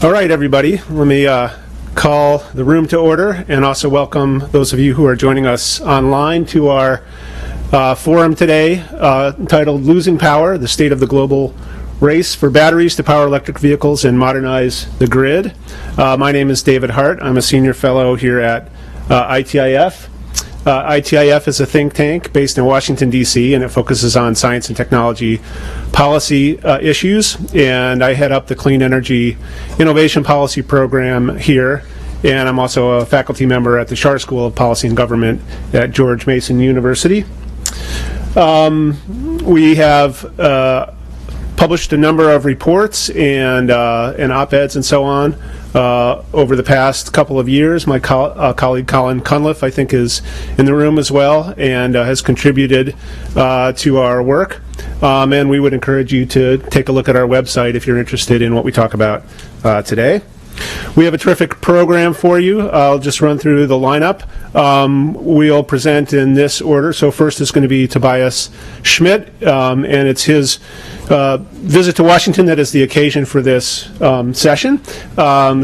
All right, everybody, let me call the room to order and also welcome those of you who are joining us online to our forum today entitled Losing Power, the State of the Global Race for Batteries to Power Electric Vehicles and Modernize the Grid. My name is David Hart. I'm a senior fellow here at ITIF. ITIF is a think tank based in Washington, D.C., and it focuses on science and technology policy issues. And I head up the Clean Energy Innovation Policy Program here. And I'm also a faculty member at the Schar School of Policy and Government at George Mason University. We have published a number of reports and op-eds and so on over the past couple of years. My colleague Colin Cunliffe, I think, is in the room as well and has contributed to our work. And we would encourage you to take a look at our website if you're interested in what we talk about today. We have a terrific program for you. I'll just run through the lineup. We'll present in this order. So first is going to be Tobias Schmidt, and it's his visit to Washington that is the occasion for this session.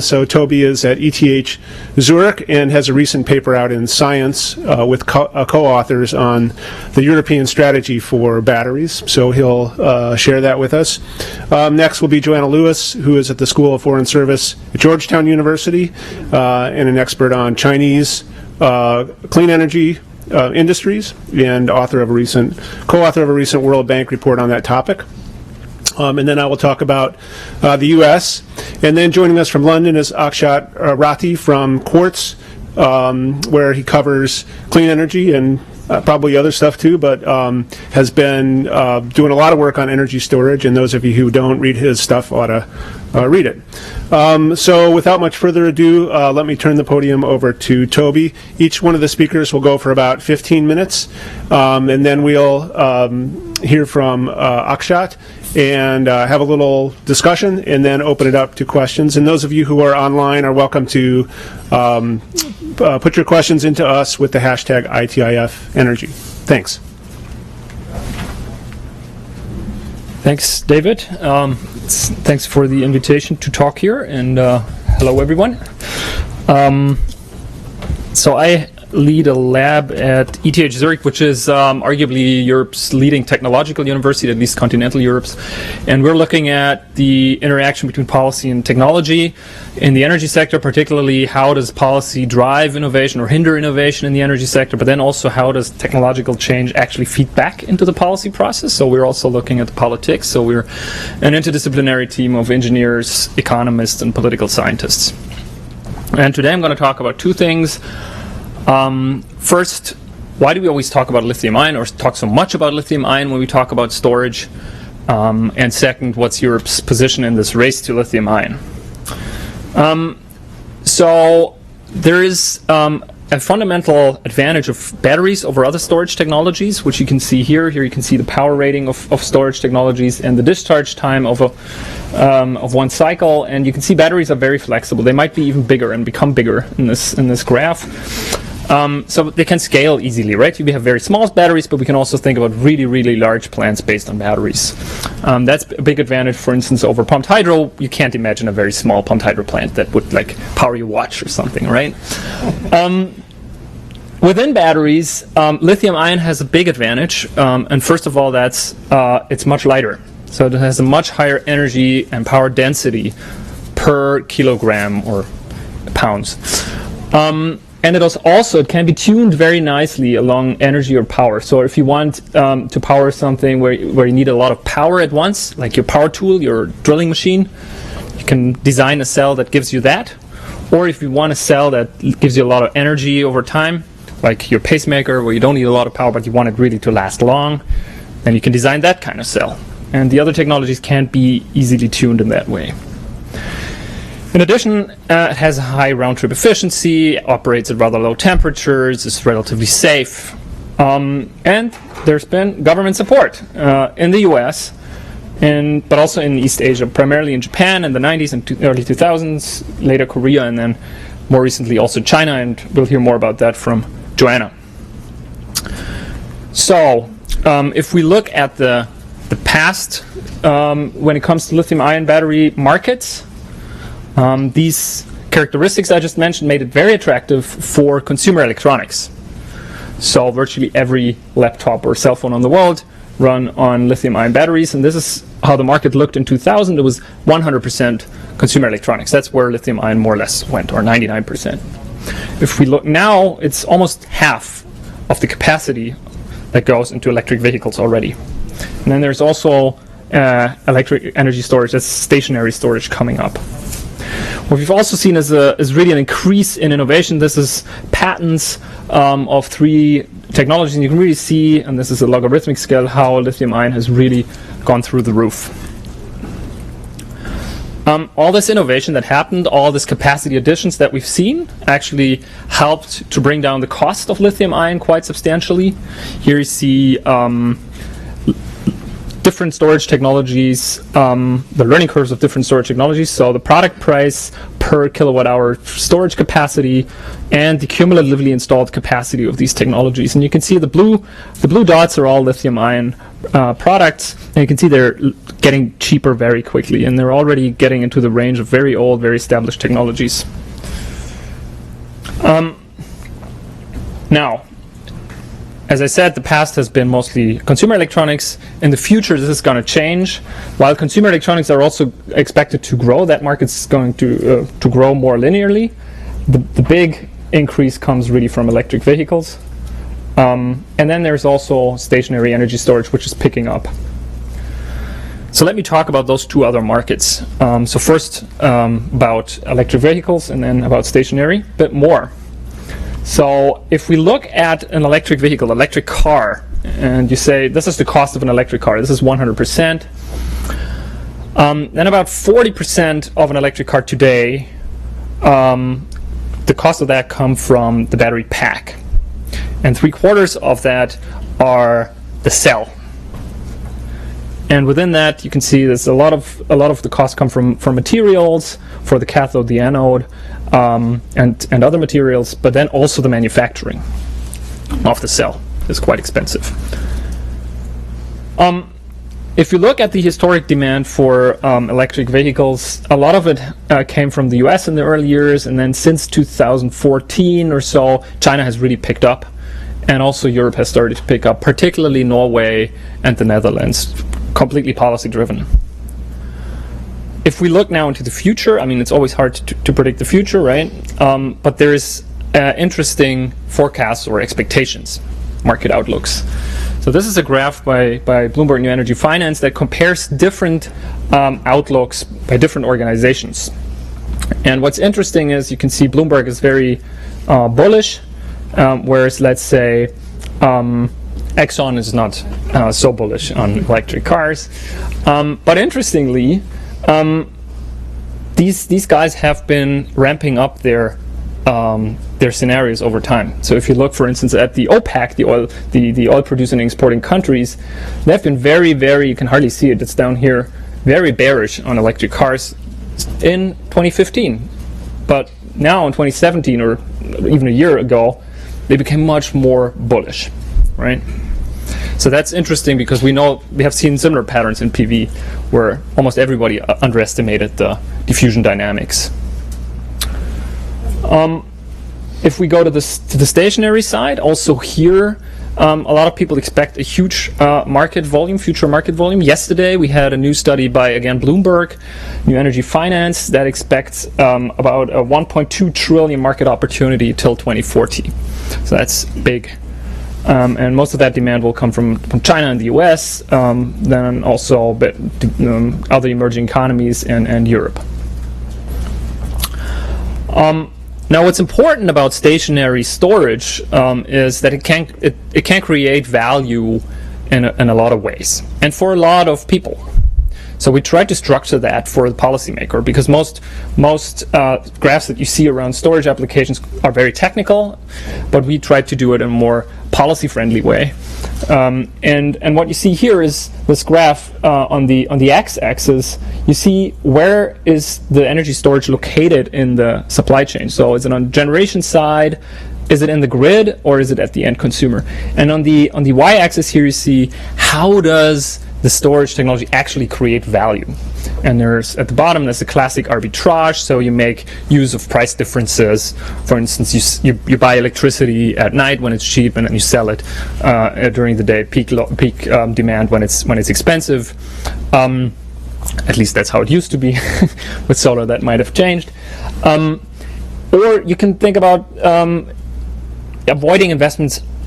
So Toby is at ETH Zurich and has a recent paper out in Science with co-authors on the European strategy for batteries. So he'll share that with us. Next will be Joanna Lewis, who is at the School of Foreign Service at Georgetown University and an expert on Chinese clean energy industries and co-author of a recent World Bank report on that topic. And then I will talk about the U.S. And then joining us from London is Akshat Rathi from Quartz, where he covers clean energy and probably other stuff too, but has been doing a lot of work on energy storage, and those of you who don't read his stuff ought to read it. So without much further ado, let me turn the podium over to Toby. Each one of the speakers will go for about 15 minutes, and then we'll hear from Akshat and have a little discussion and then open it up to questions. And those of you who are online are welcome to put your questions into us with the hashtag ITIFEnergy. Thanks. Thanks, David. Thanks for the invitation to talk here, and hello, everyone. So I lead a lab at ETH Zurich, which is arguably Europe's leading technological university, at least continental Europe's. And we're looking at the interaction between policy and technology in the energy sector, particularly how does policy drive innovation or hinder innovation in the energy sector, but then also how does technological change actually feed back into the policy process. So we're also looking at the politics. So we're an interdisciplinary team of engineers, economists, and political scientists. And today I'm going to talk about two things. First, why do we always talk about lithium-ion or talk so much about lithium-ion when we talk about storage? And second, what's Europe's position in this race to lithium-ion? So there is a fundamental advantage of batteries over other storage technologies, which you can see here. Here you can see the power rating of storage technologies and the discharge time of one cycle. And you can see batteries are very flexible. They might be even bigger and become bigger in this graph. So they can scale easily, right? We have very small batteries, but we can also think about really, really large plants based on batteries. That's a big advantage, for instance, over pumped hydro. You can't imagine a very small pumped hydro plant that would like power your watch or something, right? Within batteries, lithium-ion has a big advantage, and first of all, it's much lighter. So it has a much higher energy and power density per kilogram or pounds. And it can be tuned very nicely along energy or power. So if you want to power something where you need a lot of power at once, like your power tool, your drilling machine, you can design a cell that gives you that. Or if you want a cell that gives you a lot of energy over time, like your pacemaker, where you don't need a lot of power, but you want it really to last long, then you can design that kind of cell. And the other technologies can't be easily tuned in that way. In addition, it has a high round-trip efficiency, operates at rather low temperatures, is relatively safe, and there's been government support in the US, but also in East Asia, primarily in Japan in the 90s and early 2000s, later Korea, and then more recently also China, and we'll hear more about that from Joanna. So, if we look at the past when it comes to lithium-ion battery markets, These characteristics I just mentioned made it very attractive for consumer electronics. So virtually every laptop or cell phone in the world run on lithium-ion batteries, and this is how the market looked in 2000. It was 100% consumer electronics. That's where lithium-ion more or less went, or 99%. If we look now, it's almost half of the capacity that goes into electric vehicles already. And then there's also electric energy storage, that's stationary storage coming up. What we've also seen is really an increase in innovation. This is patents of 3 technologies, and you can really see, and this is a logarithmic scale, how lithium-ion has really gone through the roof. All this innovation that happened, all this capacity additions that we've seen, actually helped to bring down the cost of lithium-ion quite substantially. Here you see different storage technologies, the learning curves of different storage technologies, so the product price per kilowatt hour storage capacity and the cumulatively installed capacity of these technologies. And you can see the blue dots are all lithium-ion products, and you can see they're getting cheaper very quickly, and they're already getting into the range of very old, very established technologies. Now, as I said, the past has been mostly consumer electronics. In the future, this is going to change. While consumer electronics are also expected to grow, that market's going to grow more linearly. The big increase comes really from electric vehicles. And then there's also stationary energy storage, which is picking up. So let me talk about those 2 other markets. So first about electric vehicles, and then about stationary, a bit more. So if we look at an electric vehicle, electric car, and you say this is the cost of an electric car, this is 100%, then about 40% of an electric car today, the cost of that come from the battery pack, and 3/4 of that are the cell. And within that, you can see there's a lot of the costs come from materials for the cathode, the anode, and other materials, but then also the manufacturing of the cell is quite expensive. If you look at the historic demand for electric vehicles, a lot of it came from the US in the early years, and then since 2014 or so, China has really picked up, and also Europe has started to pick up, particularly Norway and the Netherlands, completely policy driven. If we look now into the future, I mean, it's always hard to predict the future, right? But there's interesting forecasts or expectations, market outlooks. So this is a graph by Bloomberg New Energy Finance that compares different outlooks by different organizations. And what's interesting is you can see Bloomberg is very bullish, whereas let's say Exxon is not so bullish on electric cars. But interestingly, these guys have been ramping up their scenarios over time. So if you look, for instance, at the OPEC, the oil producing and exporting countries, they've been very, you can hardly see it, it's down here, very bearish on electric cars in 2015. But now in 2017, or even a year ago, they became much more bullish, right? So that's interesting because we have seen similar patterns in PV where almost everybody underestimated the diffusion dynamics. If we go to the stationary side, also here a lot of people expect a huge future market volume. Yesterday we had a new study by, again, Bloomberg New Energy Finance that expects about a 1.2 trillion market opportunity till 2040. So that's big. And most of that demand will come from China and the US, then also other emerging economies and Europe. Now, what's important about stationary storage is that it can create value in a lot of ways, and for a lot of people. So we tried to structure that for the policymaker, because most graphs that you see around storage applications are very technical, but we tried to do it in a more policy-friendly way. And what you see here is this graph on the x-axis. You see where is the energy storage located in the supply chain. So is it on the generation side? Is it in the grid, or is it at the end consumer? And on the y-axis here, you see how does the storage technology actually create value. And there's at the bottom there's a classic arbitrage, so you make use of price differences. For instance, you buy electricity at night when it's cheap, and then you sell it during the day, peak demand when it's expensive. At least that's how it used to be. With solar, that might have changed. Or you can think about avoiding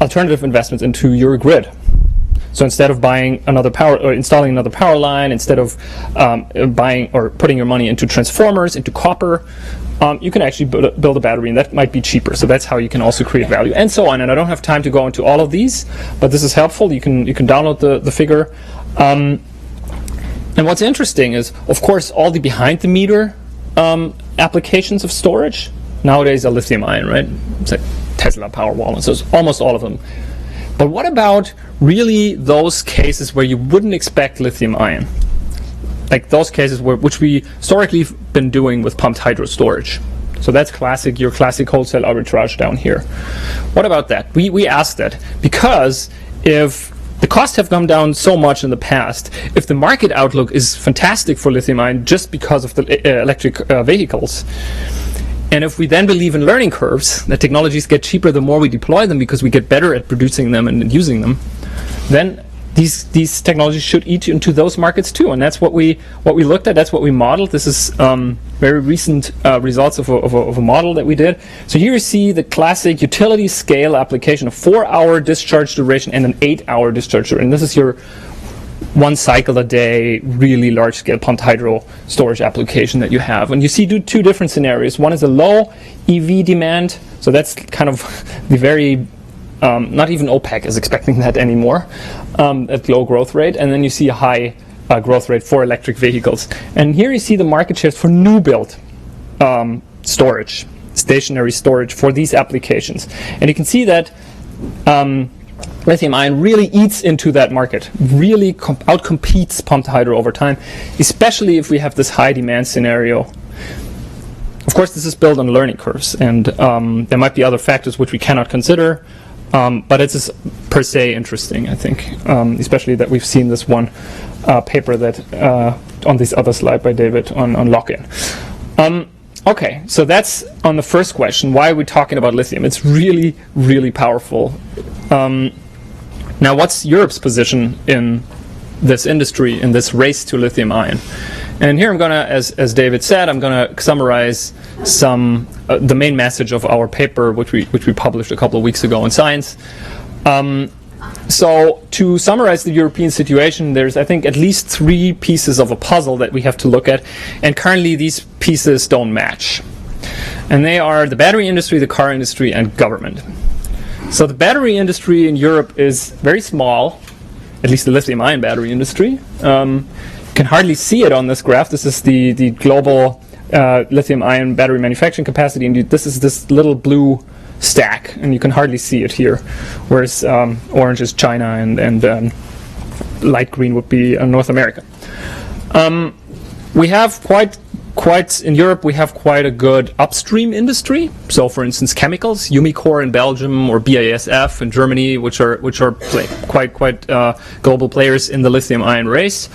alternative investments into your grid. So instead of buying another power or installing another power line, instead of buying or putting your money into transformers, into copper, you can actually build a battery, and that might be cheaper. So that's how you can also create value, and so on. And I don't have time to go into all of these, but this is helpful. You can download the figure. And what's interesting is, of course, all the behind-the-meter applications of storage nowadays are lithium-ion, right? It's like Tesla, Powerwall, and so it's almost all of them. But what about really those cases where you wouldn't expect lithium-ion? Like those cases which we historically have been doing with pumped hydro storage. So that's classic, your classic wholesale arbitrage down here. What about that? We asked that because if the costs have come down so much in the past, if the market outlook is fantastic for lithium-ion just because of the electric vehicles, and if we then believe in learning curves, that technologies get cheaper the more we deploy them because we get better at producing them and using them, then these technologies should eat into those markets too. And that's what we looked at. That's what we modeled. This is very recent results of a model that we did. So here you see the classic utility scale application, a 4-hour discharge duration and an 8-hour discharge duration. And this is your 1 cycle a day, really large scale pumped hydro storage application that you have. And you see two different scenarios. One is a low EV demand, so that's kind of the very, not even OPEC is expecting that anymore, at low growth rate. And then you see a high growth rate for electric vehicles. And here you see the market shares for new build storage, stationary storage for these applications. And you can see that lithium-ion really eats into that market, really outcompetes pumped hydro over time, especially if we have this high demand scenario. Of course, this is built on learning curves, and there might be other factors which we cannot consider, but it's per se interesting, I think, especially that we've seen this one paper that on this other slide by David on lock-in. Okay, so that's on the first question. Why are we talking about lithium? It's really, really powerful. Now, what's Europe's position in this industry, in this race to lithium-ion? And here I'm going to, as David said, I'm going to summarize the main message of our paper, which we published a couple of weeks ago in Science. So to summarize the European situation, there's, I think, at least 3 pieces of a puzzle that we have to look at, and currently these pieces don't match. And they are the battery industry, the car industry, and government. So the battery industry in Europe is very small, at least the lithium-ion battery industry. You can hardly see it on this graph. This is the global lithium-ion battery manufacturing capacity, and this is this little blue stack, and you can hardly see it here, whereas orange is China and light green would be North America. We have quite in Europe, we have quite a good upstream industry. So, for instance, chemicals, Umicore in Belgium or BASF in Germany, which are quite global players in the lithium-ion race.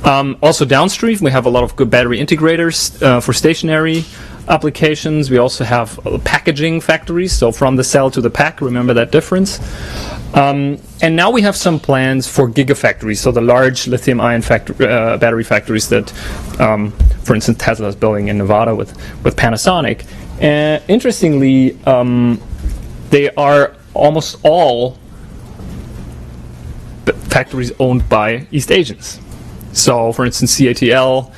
Also downstream, we have a lot of good battery integrators for stationary applications. We also have packaging factories, so from the cell to the pack, remember that difference. And now we have some plans for gigafactories, so the large lithium-ion battery factories that, for instance, Tesla is building in Nevada with Panasonic. Interestingly, they are almost all factories owned by East Asians. So, for instance, CATL,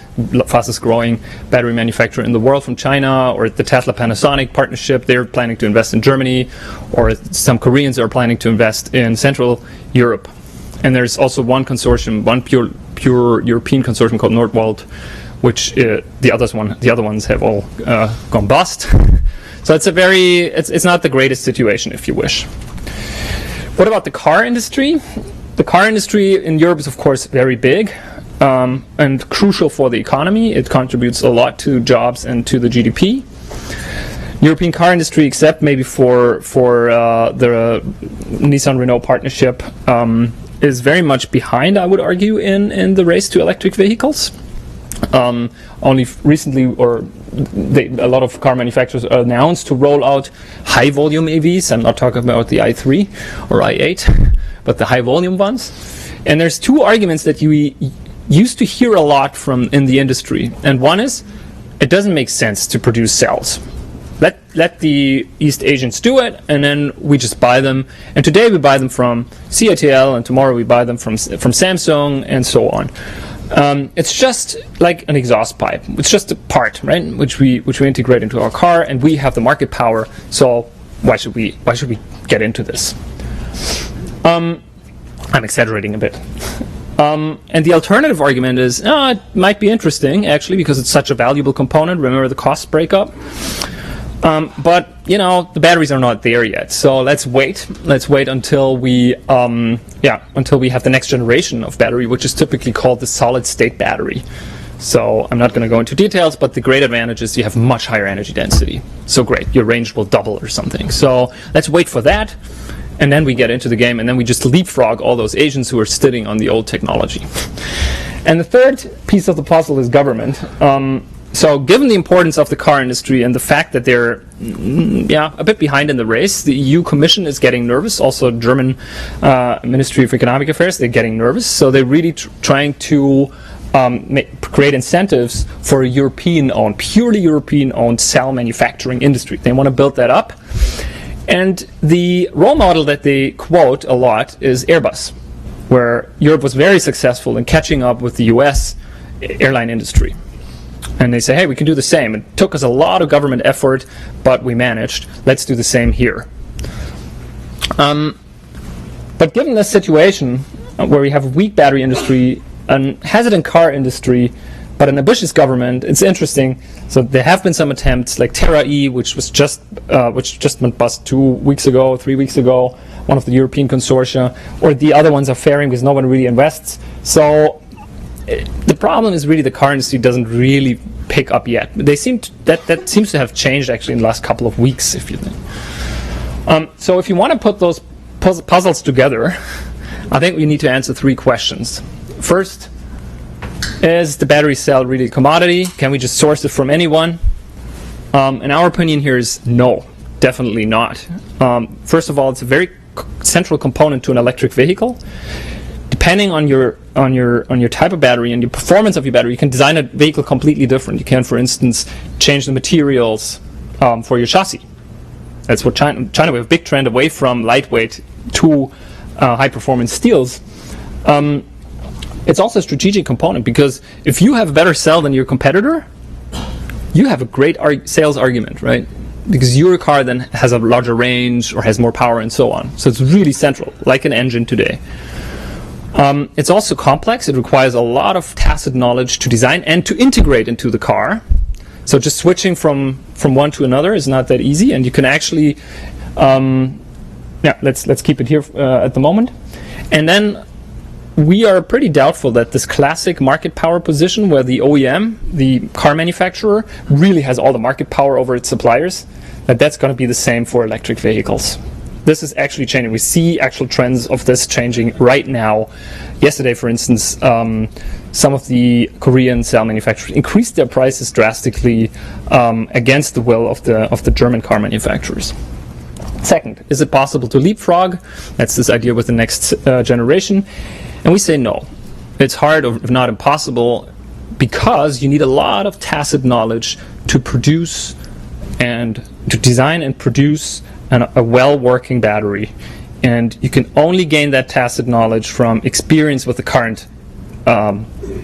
fastest growing battery manufacturer in the world from China, or the Tesla-Panasonic partnership, they're planning to invest in Germany, or some Koreans are planning to invest in Central Europe. And there's also one consortium, one pure European consortium called Nordwold, which the other ones have all gone bust. So it's not the greatest situation, if you wish. What about the car industry? The car industry in Europe is, of course, very big. And crucial for the economy. It contributes a lot to jobs and to the GDP. European car industry, except maybe for the Nissan-Renault partnership, is very much behind, I would argue, in the race to electric vehicles. Only recently, a lot of car manufacturers announced to roll out high volume EVs. I'm not talking about the i3 or i8, but the high volume ones. And there's two arguments that you used to hear a lot from in the industry. And one is, it doesn't make sense to produce cells. Let the East Asians do it, and then we just buy them. And today we buy them from CATL, and tomorrow we buy them from Samsung, and so on. It's just like an exhaust pipe. It's just a part, right, which we integrate into our car, and we have the market power. So why should we get into this? I'm exaggerating a bit. And the alternative argument is, it might be interesting, actually, because it's such a valuable component. Remember the cost breakup? But, the batteries are not there yet. So let's wait. Let's wait until we have the next generation of battery, which is typically called the solid-state battery. So I'm not going to go into details, but the great advantage is you have much higher energy density. So great, your range will double or something. So let's wait for that. And then we get into the game, and then we just leapfrog all those Asians who are sitting on the old technology. And the third piece of the puzzle is government. So given the importance of the car industry and the fact that they're a bit behind in the race, the EU Commission is getting nervous. Also, German Ministry of Economic Affairs, they're getting nervous. So they're really trying to create incentives for a European-owned, purely European-owned cell manufacturing industry. They want to build that up. And the role model that they quote a lot is Airbus, where Europe was very successful in catching up with the US airline industry. And they say, hey, we can do the same. It took us a lot of government effort, but we managed. Let's do the same here. But given this situation, where we have a weak battery industry, a hesitant car industry, but an ambitious government, it's interesting. So there have been some attempts, like Terra-E, which just went bust 3 weeks ago, one of the European consortia, or the other ones are failing because no one really invests. So the problem is really the car industry doesn't really pick up yet. They that seems to have changed actually in the last couple of weeks, if you think. So if you want to put those puzzles together, I think we need to answer 3 questions. First, is the battery cell really a commodity? Can we just source it from anyone? And our opinion here is no, definitely not. First of all, it's a very central component to an electric vehicle. Depending on your type of battery and the performance of your battery, you can design a vehicle completely different. You can, for instance, change the materials for your chassis. That's what China we have a big trend away from lightweight to high-performance steels. It's also a strategic component, because if you have a better cell than your competitor, you have a great sales argument, right? Because your car then has a larger range or has more power and so on. So it's really central, like an engine today. It's also complex. It requires a lot of tacit knowledge to design and to integrate into the car. So just switching from one to another is not that easy, and you can actually, let's keep it here at the moment. And then we are pretty doubtful that this classic market power position, where the OEM, the car manufacturer, really has all the market power over its suppliers, that's going to be the same for electric vehicles. This is actually changing. We see actual trends of this changing right now. Yesterday, for instance, some of the Korean cell manufacturers increased their prices drastically against the will of the German car manufacturers. Second, is it possible to leapfrog? That's this idea with the next generation. And we say no. It's hard, if not impossible, because you need a lot of tacit knowledge to produce and to design and produce a well-working battery. And you can only gain that tacit knowledge from experience with the current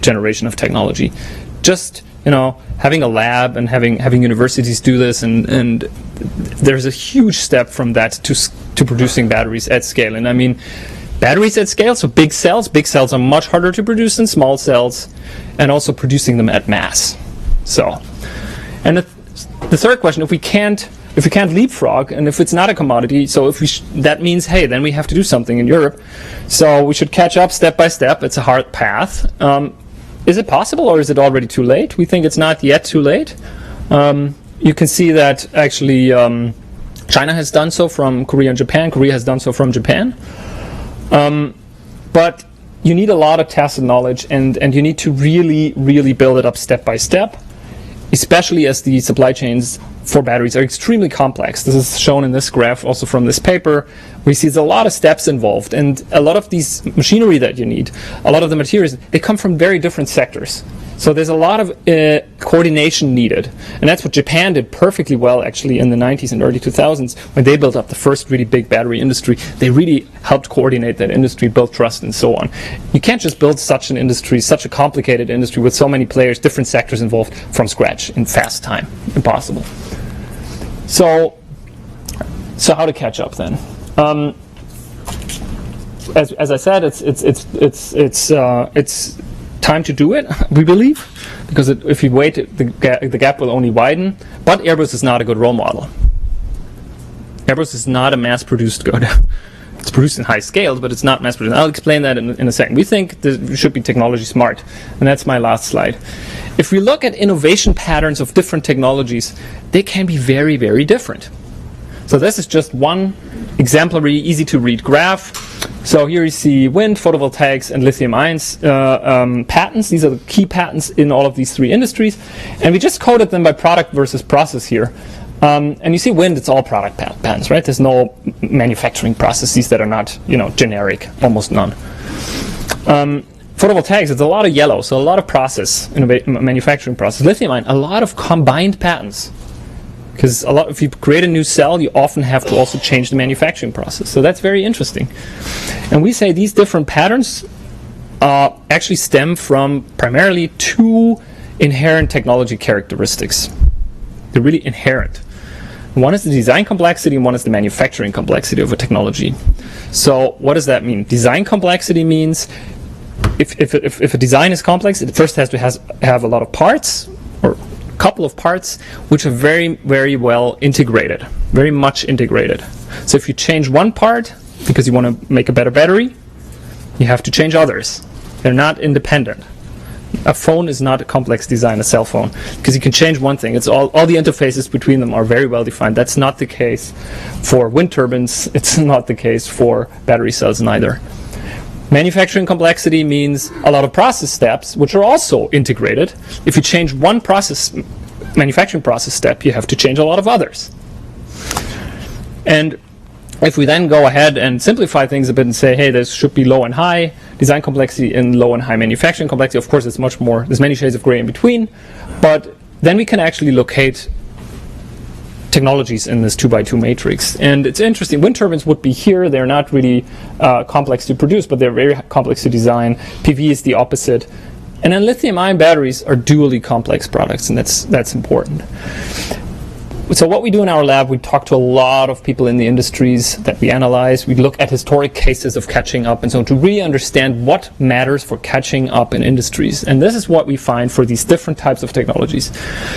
generation of technology. Just, having a lab and having universities do this, and there's a huge step from that to producing batteries at scale. And I mean, batteries at scale, so big cells are much harder to produce than small cells, and also producing them at mass. So, and the third question, if we can't leapfrog, and if it's not a commodity, so if that means, hey, then we have to do something in Europe. So we should catch up step by step. It's a hard path. Is it possible, or is it already too late? We think it's not yet too late. You can see that actually China has done so from Korea and Japan. Korea has done so from Japan. But you need a lot of tacit knowledge, and you need to really, really build it up step by step, especially as the supply chains for batteries are extremely complex. This is shown in this graph also from this paper. We see there's a lot of steps involved, and a lot of these machinery that you need, a lot of the materials, they come from very different sectors. So there's a lot of coordination needed, and that's what Japan did perfectly well actually in the 90s and early 2000s when they built up the first really big battery industry. They really helped coordinate that industry, build trust, and so on. You can't just build such an industry, such a complicated industry with so many players, different sectors involved from scratch in fast time. Impossible. So how to catch up then? As I said, it's time to do it, we believe, because if you wait, the gap will only widen. But Airbus is not a good role model. Airbus is not a mass-produced good. It's produced in high scales, but it's not mass-produced. I'll explain that in a second. We think we should be technology smart, and that's my last slide. If we look at innovation patterns of different technologies, they can be very, very different. So this is just one exemplary, easy-to-read graph. So here you see wind, photovoltaics, and lithium-ions patents. These are the key patents in all of these three industries. And we just coded them by product versus process here. And you see wind, it's all product patents, right? There's no manufacturing processes that are not, generic, almost none. Photovoltaics, it's a lot of yellow, so a lot of process, manufacturing process. Lithium-ion, a lot of combined patents. Because if you create a new cell, you often have to also change the manufacturing process. So that's very interesting. And we say these different patterns actually stem from primarily two inherent technology characteristics. They're really inherent. One is the design complexity, and one is the manufacturing complexity of a technology. So what does that mean? Design complexity means if a design is complex, it first has to have a lot of parts, or couple of parts which are very, very well integrated, very much integrated. So if you change one part because you want to make a better battery, you have to change others. They're not independent. A phone is not a complex design, a cell phone, because you can change one thing. It's all the interfaces between them are very well defined. That's not the case for wind turbines. It's not the case for battery cells neither. Manufacturing complexity means a lot of process steps, which are also integrated. If you change one manufacturing process step, you have to change a lot of others. And if we then go ahead and simplify things a bit and say, hey, there should be low and high design complexity and low and high manufacturing complexity, of course, it's much more, there's many shades of gray in between, but then we can actually locate technologies in this 2x2 matrix. And it's interesting, wind turbines would be here. They're not really complex to produce, but they're very complex to design. PV is the opposite. And then lithium-ion batteries are dually complex products, and that's important. So what we do in our lab, we talk to a lot of people in the industries that we analyze. We look at historic cases of catching up, and so to really understand what matters for catching up in industries. And this is what we find for these different types of technologies.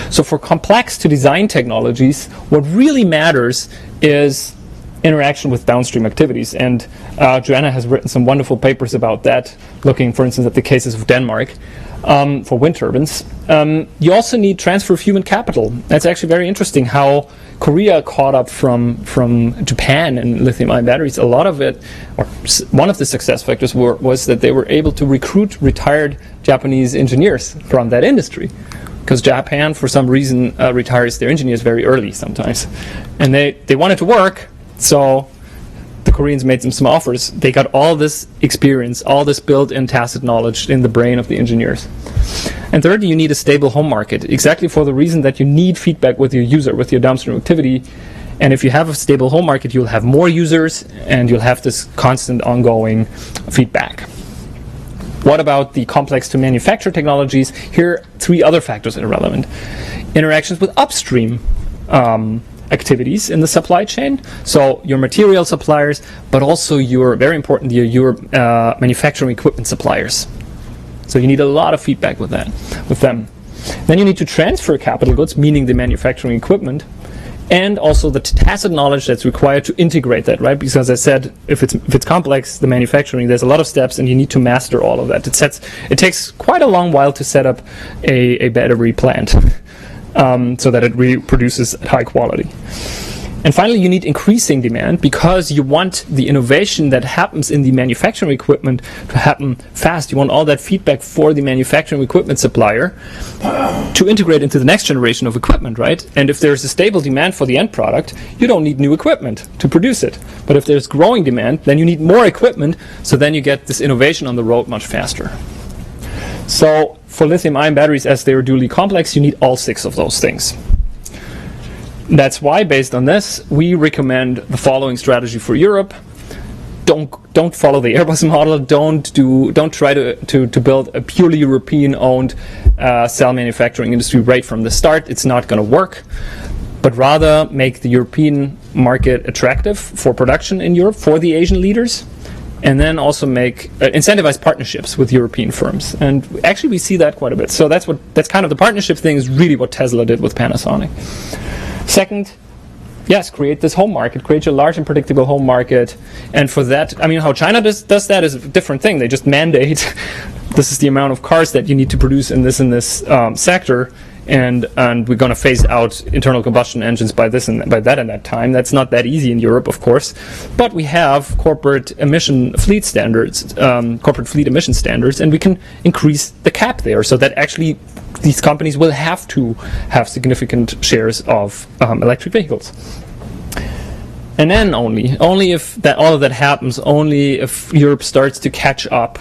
So for complex to design technologies, what really matters is interaction with downstream activities. And Joanna has written some wonderful papers about that, looking, for instance, at the cases of Denmark. For wind turbines. You also need transfer of human capital. That's actually very interesting how Korea caught up from Japan in lithium-ion batteries. A lot of it, or one of the success factors was that they were able to recruit retired Japanese engineers from that industry. Because Japan, for some reason, retires their engineers very early sometimes. And they wanted to work, so the Koreans made them some offers. They got all this experience, all this built-in tacit knowledge in the brain of the engineers. And thirdly, you need a stable home market, exactly for the reason that you need feedback with your user, with your downstream activity. And if you have a stable home market, you'll have more users, and you'll have this constant ongoing feedback. What about the complex to manufacture technologies? Here, three other factors are relevant. Interactions with upstream activities in the supply chain, so your material suppliers, but also your manufacturing equipment suppliers. So you need a lot of feedback with them. Then you need to transfer capital goods, meaning the manufacturing equipment, and also the tacit knowledge that's required to integrate that, right? Because as I said, if it's complex, the manufacturing, there's a lot of steps, and you need to master all of that. It takes quite a long while to set up a battery plant. So that it reproduces at high quality. And finally, you need increasing demand because you want the innovation that happens in the manufacturing equipment to happen fast. You want all that feedback for the manufacturing equipment supplier to integrate into the next generation of equipment, right? And if there's a stable demand for the end product, you don't need new equipment to produce it. But if there's growing demand, then you need more equipment, so then you get this innovation on the road much faster. So for lithium-ion batteries, as they are dually complex, you need all 6 of those things. That's why, based on this, we recommend the following strategy for Europe. Don't follow the Airbus model. Don't try to build a purely European-owned cell manufacturing industry right from the start. It's not going to work. But rather make the European market attractive for production in Europe for the Asian leaders, and then also make incentivize partnerships with European firms. And actually, we see that quite a bit. So that's kind of the partnership thing is really what Tesla did with Panasonic. Second, yes, create this home market, create a large and predictable home market. And for that, I mean, how China does that is a different thing. They just mandate this is the amount of cars that you need to produce in this sector, and we're going to phase out internal combustion engines by this and by that time. That's not that easy in Europe, of course, but we have corporate fleet emission standards, and we can increase the cap there so that actually these companies will have to have significant shares of electric vehicles. And then only if all of that happens, only if Europe starts to catch up,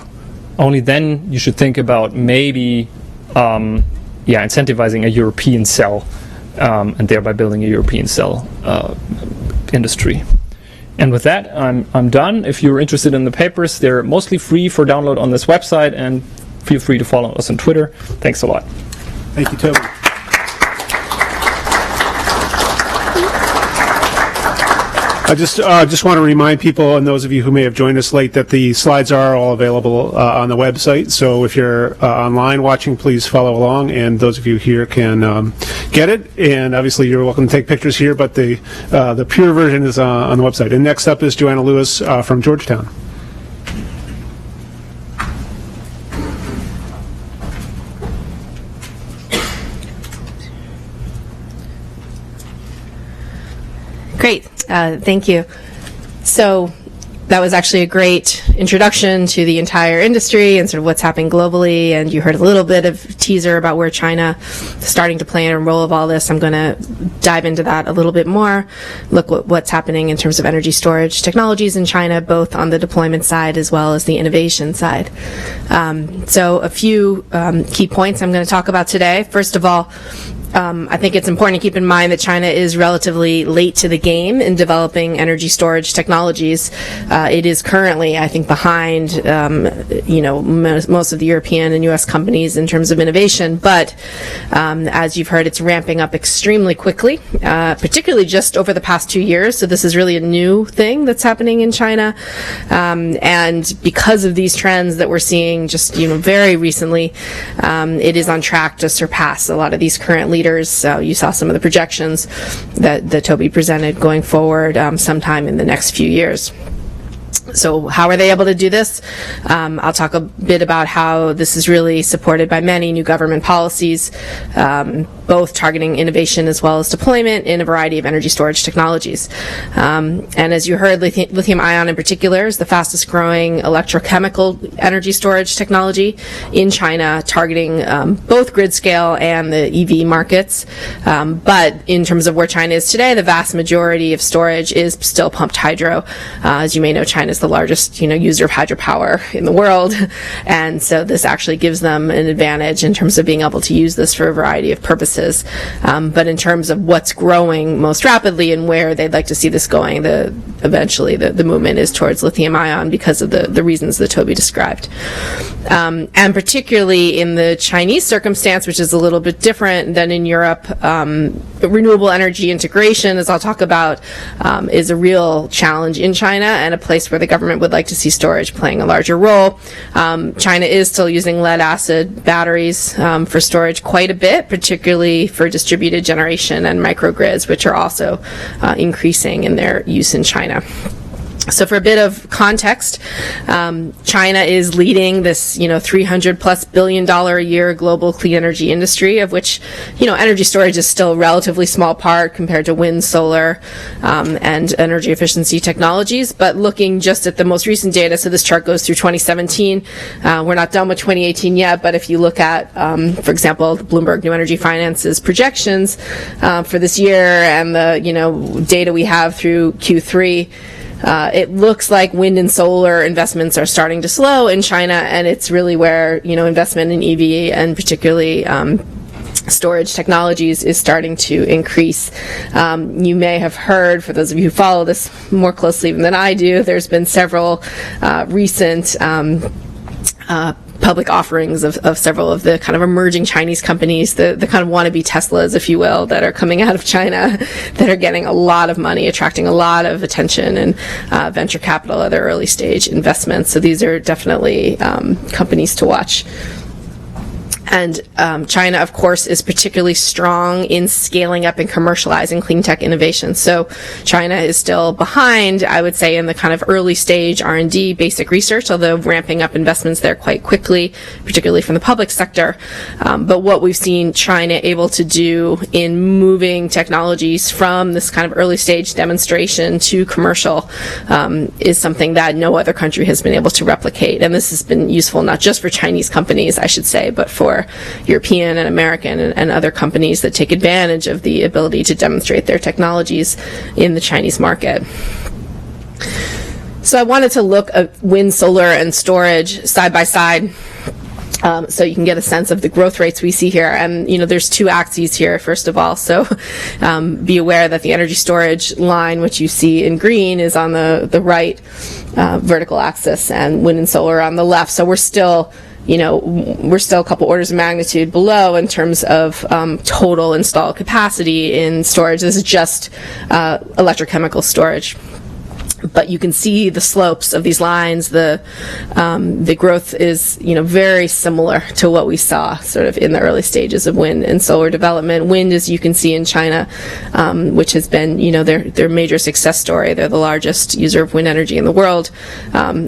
only then you should think about maybe incentivizing a European cell and thereby building a European cell industry. And with that, I'm done. If you're interested in the papers, they're mostly free for download on this website, and feel free to follow us on Twitter. Thanks a lot. Thank you, Toby. I just want to remind people, and those of you who may have joined us late, that the slides are all available on the website. So if you're online watching, please follow along, and those of you here can get it. And obviously, you're welcome to take pictures here, but the pure version is on the website. And next up is Joanna Lewis from Georgetown. Great. Thank you. So that was actually a great introduction to the entire industry and sort of what's happening globally. And you heard a little bit of teaser about where China is starting to play a role of all this. I'm going to dive into that a little bit more, look what's happening in terms of energy storage technologies in China, both on the deployment side as well as the innovation side. So a few key points I'm going to talk about today. First of all, I think it's important to keep in mind that China is relatively late to the game in developing energy storage technologies. It is currently, I think, behind, most of the European and U.S. companies in terms of innovation. But as you've heard, it's ramping up extremely quickly, particularly just over the past 2 years. So this is really a new thing that's happening in China. And because of these trends that we're seeing just, very recently, it is on track to surpass a lot of these current leaders. You saw some of the projections that Toby presented going forward sometime in the next few years. So how are they able to do this? I'll talk a bit about how this is really supported by many new government policies, both targeting innovation as well as deployment in a variety of energy storage technologies. And as you heard, lithium-ion in particular is the fastest growing electrochemical energy storage technology in China, targeting both grid scale and the EV markets. But in terms of where China is today, the vast majority of storage is still pumped hydro. As you may know, China is the largest, user of hydropower in the world, and so this actually gives them an advantage in terms of being able to use this for a variety of purposes. But in terms of what's growing most rapidly and where they'd like to see this going, eventually the movement is towards lithium-ion because of the reasons that Toby described. And particularly in the Chinese circumstance, which is a little bit different than in Europe, renewable energy integration, as I'll talk about, is a real challenge in China and a place where the government would like to see storage playing a larger role. China is still using lead-acid batteries for storage quite a bit, particularly for distributed generation and microgrids, which are also increasing in their use in China. So for a bit of context, China is leading this, $300+ billion a year global clean energy industry, of which, energy storage is still a relatively small part compared to wind, solar, and energy efficiency technologies. But looking just at the most recent data, so this chart goes through 2017. We're not done with 2018 yet, but if you look at, for example, Bloomberg New Energy Finance's projections for this year and the, data we have through Q3, it looks like wind and solar investments are starting to slow in China, and it's really where, investment in EV and particularly storage technologies is starting to increase. You may have heard, for those of you who follow this more closely than I do, there's been several recent public offerings of several of the kind of emerging Chinese companies, the kind of wannabe Teslas, if you will, that are coming out of China, that are getting a lot of money, attracting a lot of attention and venture capital, other early stage investments. So these are definitely companies to watch. And China, of course, is particularly strong in scaling up and commercializing clean tech innovation. So China is still behind, I would say, in the kind of early stage R&D, basic research, although ramping up investments there quite quickly, particularly from the public sector. But what we've seen China able to do in moving technologies from this kind of early stage demonstration to commercial is something that no other country has been able to replicate. And this has been useful not just for Chinese companies, I should say, but for European and American and other companies that take advantage of the ability to demonstrate their technologies in the Chinese market. So I wanted to look at wind, solar, and storage side by side, so you can get a sense of the growth rates we see here. And, there's two axes here, first of all. So be aware that the energy storage line, which you see in green, is on the right vertical axis, and wind and solar on the left. So we're still a couple orders of magnitude below in terms of total installed capacity in storage. This is just electrochemical storage. But you can see the slopes of these lines. The growth is, very similar to what we saw sort of in the early stages of wind and solar development. Wind, as you can see in China, which has been, their major success story. They're the largest user of wind energy in the world,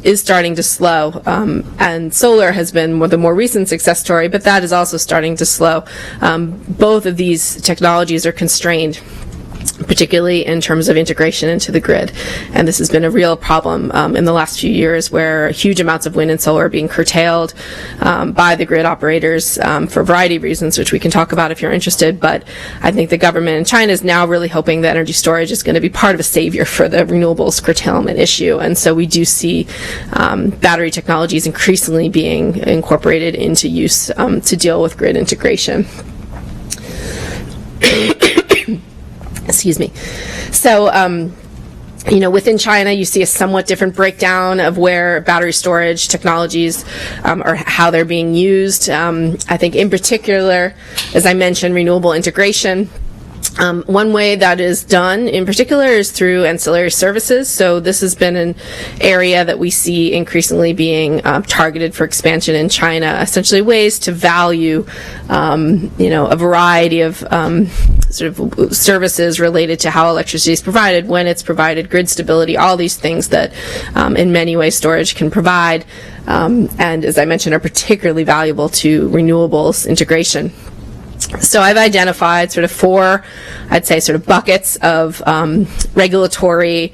is starting to slow. And solar has been the more recent success story, but that is also starting to slow. Both of these technologies are constrained, particularly in terms of integration into the grid. And this has been a real problem in the last few years, where huge amounts of wind and solar are being curtailed by the grid operators for a variety of reasons, which we can talk about if you're interested. But I think the government in China is now really hoping that energy storage is going to be part of a savior for the renewables curtailment issue. And so we do see battery technologies increasingly being incorporated into use to deal with grid integration. Excuse me. So, within China, you see a somewhat different breakdown of where battery storage technologies or how they're being used. I think in particular, as I mentioned, renewable integration. One way that is done in particular is through ancillary services. So this has been an area that we see increasingly being targeted for expansion in China, essentially ways to value, a variety of sort of services related to how electricity is provided, when it's provided, grid stability, all these things that in many ways storage can provide, and as I mentioned, are particularly valuable to renewables integration. So I've identified sort of four, I'd say, sort of buckets of regulatory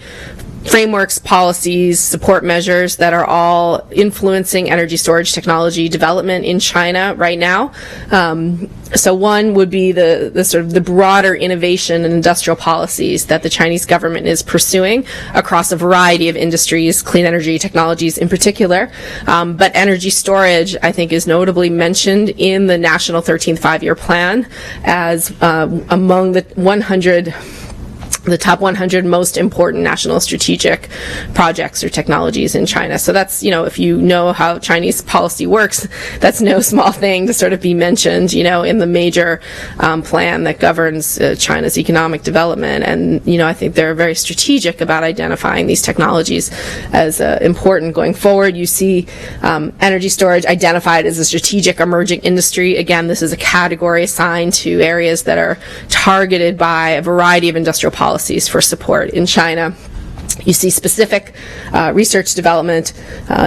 frameworks, policies, support measures that are all influencing energy storage technology development in China right now. So one would be the sort of the broader innovation and industrial policies that the Chinese government is pursuing across a variety of industries, clean energy technologies in particular. But energy storage, I think, is notably mentioned in the National 13th Five-Year Plan as among the top 100 most important national strategic projects or technologies in China. So that's, if you know how Chinese policy works, that's no small thing to sort of be mentioned, in the major plan that governs China's economic development. And, I think they're very strategic about identifying these technologies as important going forward. You see energy storage identified as a strategic emerging industry. Again, this is a category assigned to areas that are targeted by a variety of industrial policies for support in China. You see specific research development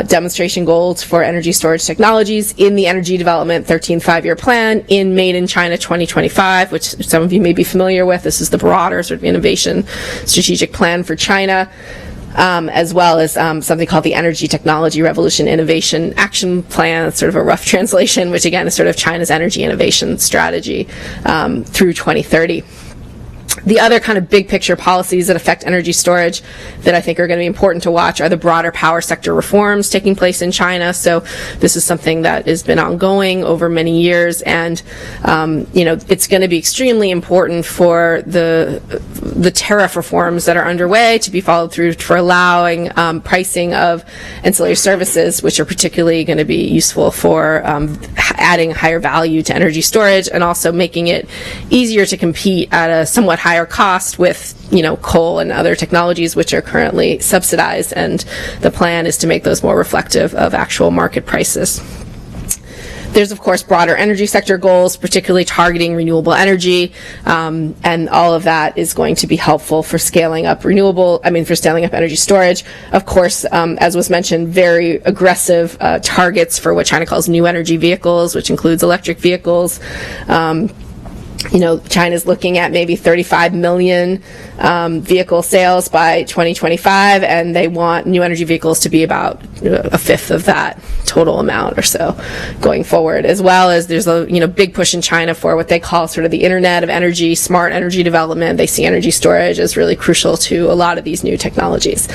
demonstration goals for energy storage technologies in the Energy Development 13th Five-Year Plan in Made in China 2025, which some of you may be familiar with. This is the broader sort of innovation strategic plan for China, as well as something called the Energy Technology Revolution Innovation Action Plan. It's sort of a rough translation, which again is sort of China's energy innovation strategy through 2030. The other kind of big picture policies that affect energy storage that I think are going to be important to watch are the broader power sector reforms taking place in China. So this is something that has been ongoing over many years, and it's going to be extremely important for the tariff reforms that are underway to be followed through for allowing pricing of ancillary services, which are particularly going to be useful for adding higher value to energy storage and also making it easier to compete at a somewhat higher cost with coal and other technologies which are currently subsidized, and the plan is to make those more reflective of actual market prices. There's, of course, broader energy sector goals, particularly targeting renewable energy, and all of that is going to be helpful for scaling up for scaling up energy storage. Of course, as was mentioned, very aggressive targets for what China calls new energy vehicles, which includes electric vehicles. China's looking at maybe 35 million vehicle sales by 2025, and they want new energy vehicles to be about a fifth of that total amount or so going forward, as well as there's a big push in China for what they call sort of the Internet of Energy, smart energy development. They see energy storage as really crucial to a lot of these new technologies.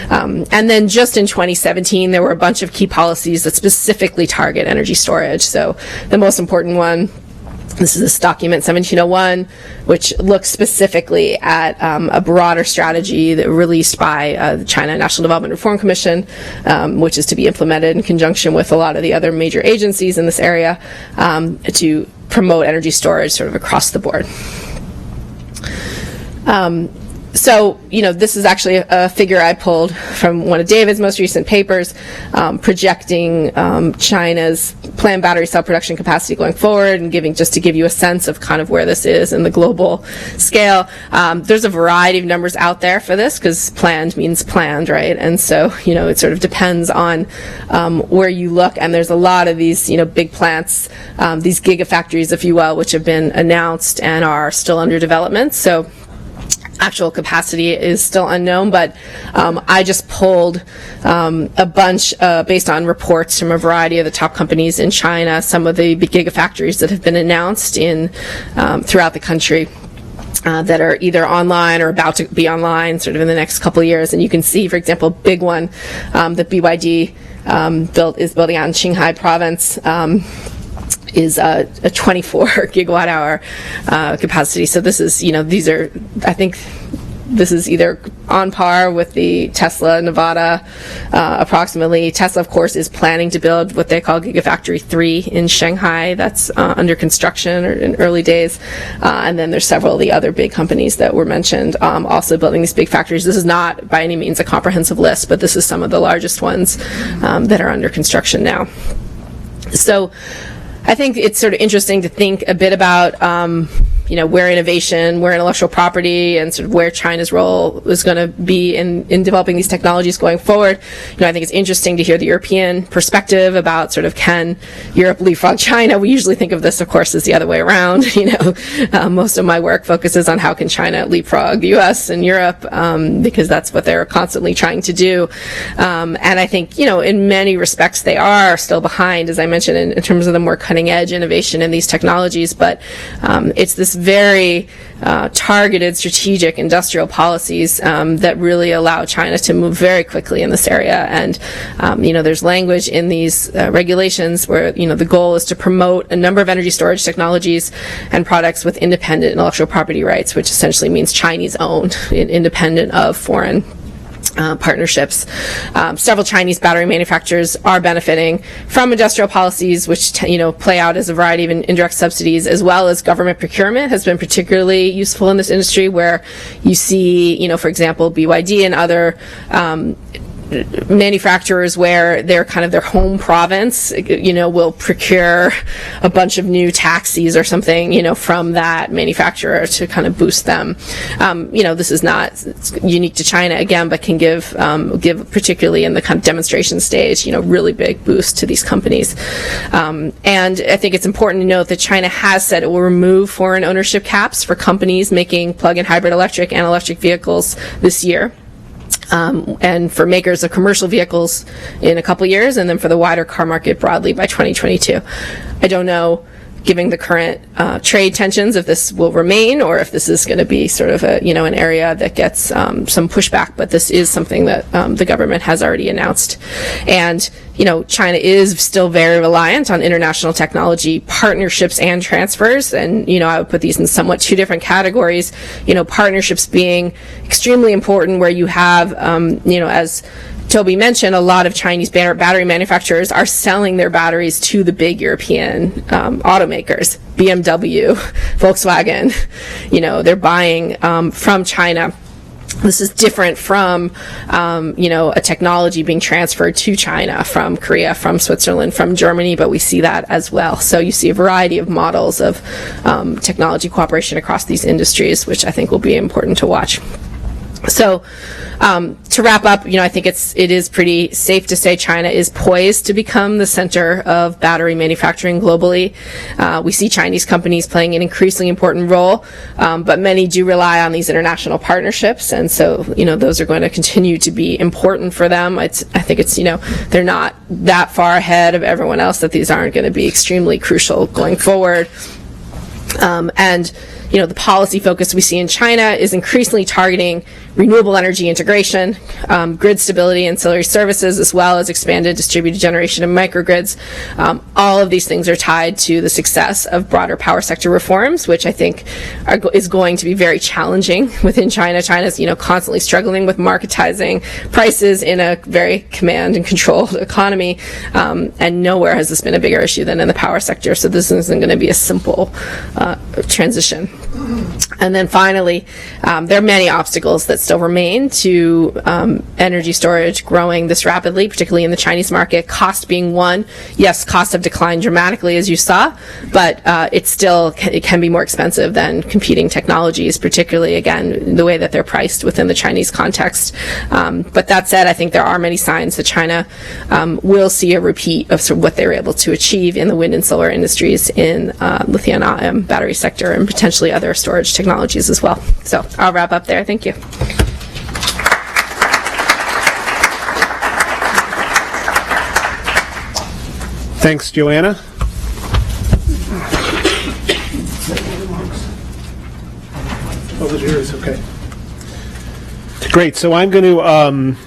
And then just in 2017, there were a bunch of key policies that specifically target energy storage. So the most important one, this is this document 1701, which looks specifically at a broader strategy that released by the China National Development Reform Commission, which is to be implemented in conjunction with a lot of the other major agencies in this area to promote energy storage sort of across the board. So, this is actually a figure I pulled from one of David's most recent papers, projecting China's planned battery cell production capacity going forward, and to give you a sense of kind of where this is in the global scale. There's a variety of numbers out there for this, because planned means planned, right? And so, it sort of depends on where you look, and there's a lot of these, big plants, these gigafactories, if you will, which have been announced and are still under development. So actual capacity is still unknown, but I just pulled a bunch based on reports from a variety of the top companies in China, some of the big gigafactories that have been announced throughout the country that are either online or about to be online sort of in the next couple of years. And you can see, for example, big one that BYD is building out in Qinghai province, is a 24 gigawatt hour capacity. So this is, I think this is either on par with the Tesla Nevada approximately. Tesla, of course, is planning to build what they call Gigafactory 3 in Shanghai. That's under construction or in early days. And then there's several of the other big companies that were mentioned also building these big factories. This is not by any means a comprehensive list, but this is some of the largest ones that are under construction now. So I think it's sort of interesting to think a bit about, where innovation, where intellectual property, and sort of where China's role is going to be in developing these technologies going forward. I think it's interesting to hear the European perspective about sort of, can Europe leapfrog China? We usually think of this, of course, as the other way around. Most of my work focuses on how can China leapfrog the U.S. and Europe, because that's what they're constantly trying to do. And I think, in many respects, they are still behind, as I mentioned, in terms of the more cutting edge innovation in these technologies. But it's this very targeted strategic industrial policies that really allow China to move very quickly in this area. And there's language in these regulations where the goal is to promote a number of energy storage technologies and products with independent intellectual property rights, which essentially means Chinese owned, independent of foreign partnerships. Several Chinese battery manufacturers are benefiting from industrial policies which play out as a variety of indirect subsidies, as well as government procurement has been particularly useful in this industry, where you see, for example, BYD and other manufacturers where they're kind of their home province, will procure a bunch of new taxis or something, from that manufacturer to kind of boost them. This is not unique to China again, but can give particularly in the kind of demonstration stage, really big boost to these companies. And I think it's important to note that China has said it will remove foreign ownership caps for companies making plug-in hybrid electric and electric vehicles this year. And for makers of commercial vehicles in a couple years, and then for the wider car market broadly by 2022. I don't know, given the current trade tensions, if this will remain or if this is going to be sort of an area that gets some pushback, but this is something that the government has already announced. And China is still very reliant on international technology partnerships and transfers, and I would put these in somewhat two different categories. Partnerships being extremely important, where you have as Toby mentioned, a lot of Chinese battery manufacturers are selling their batteries to the big European automakers, BMW, Volkswagen. They're buying from China. This is different from, a technology being transferred to China from Korea, from Switzerland, from Germany, but we see that as well. So you see a variety of models of technology cooperation across these industries, which I think will be important to watch. So to wrap up, I think it is pretty safe to say China is poised to become the center of battery manufacturing globally. We see Chinese companies playing an increasingly important role, but many do rely on these international partnerships, and so those are going to continue to be important for them. I think it's they're not that far ahead of everyone else that these aren't going to be extremely crucial going forward. And the policy focus we see in China is increasingly targeting renewable energy integration, grid stability, ancillary services, as well as expanded distributed generation and microgrids. All of these things are tied to the success of broader power sector reforms, which I think is going to be very challenging within China. China's constantly struggling with marketizing prices in a very command and controlled economy, and nowhere has this been a bigger issue than in the power sector. So this isn't going to be a simple transition. And then finally, there are many obstacles that still remain to energy storage growing this rapidly, particularly in the Chinese market. Cost being one. Yes, costs have declined dramatically, as you saw, but it can be more expensive than competing technologies, particularly, again, the way that they're priced within the Chinese context. But that said, I think there are many signs that China will see a repeat of sort of what they were able to achieve in the wind and solar industries in lithium-ion battery sector and potentially other storage technologies as well. So I'll wrap up there. Thank you. Thanks, Joanna. Oh, those are yours. Okay. Great. So I'm going to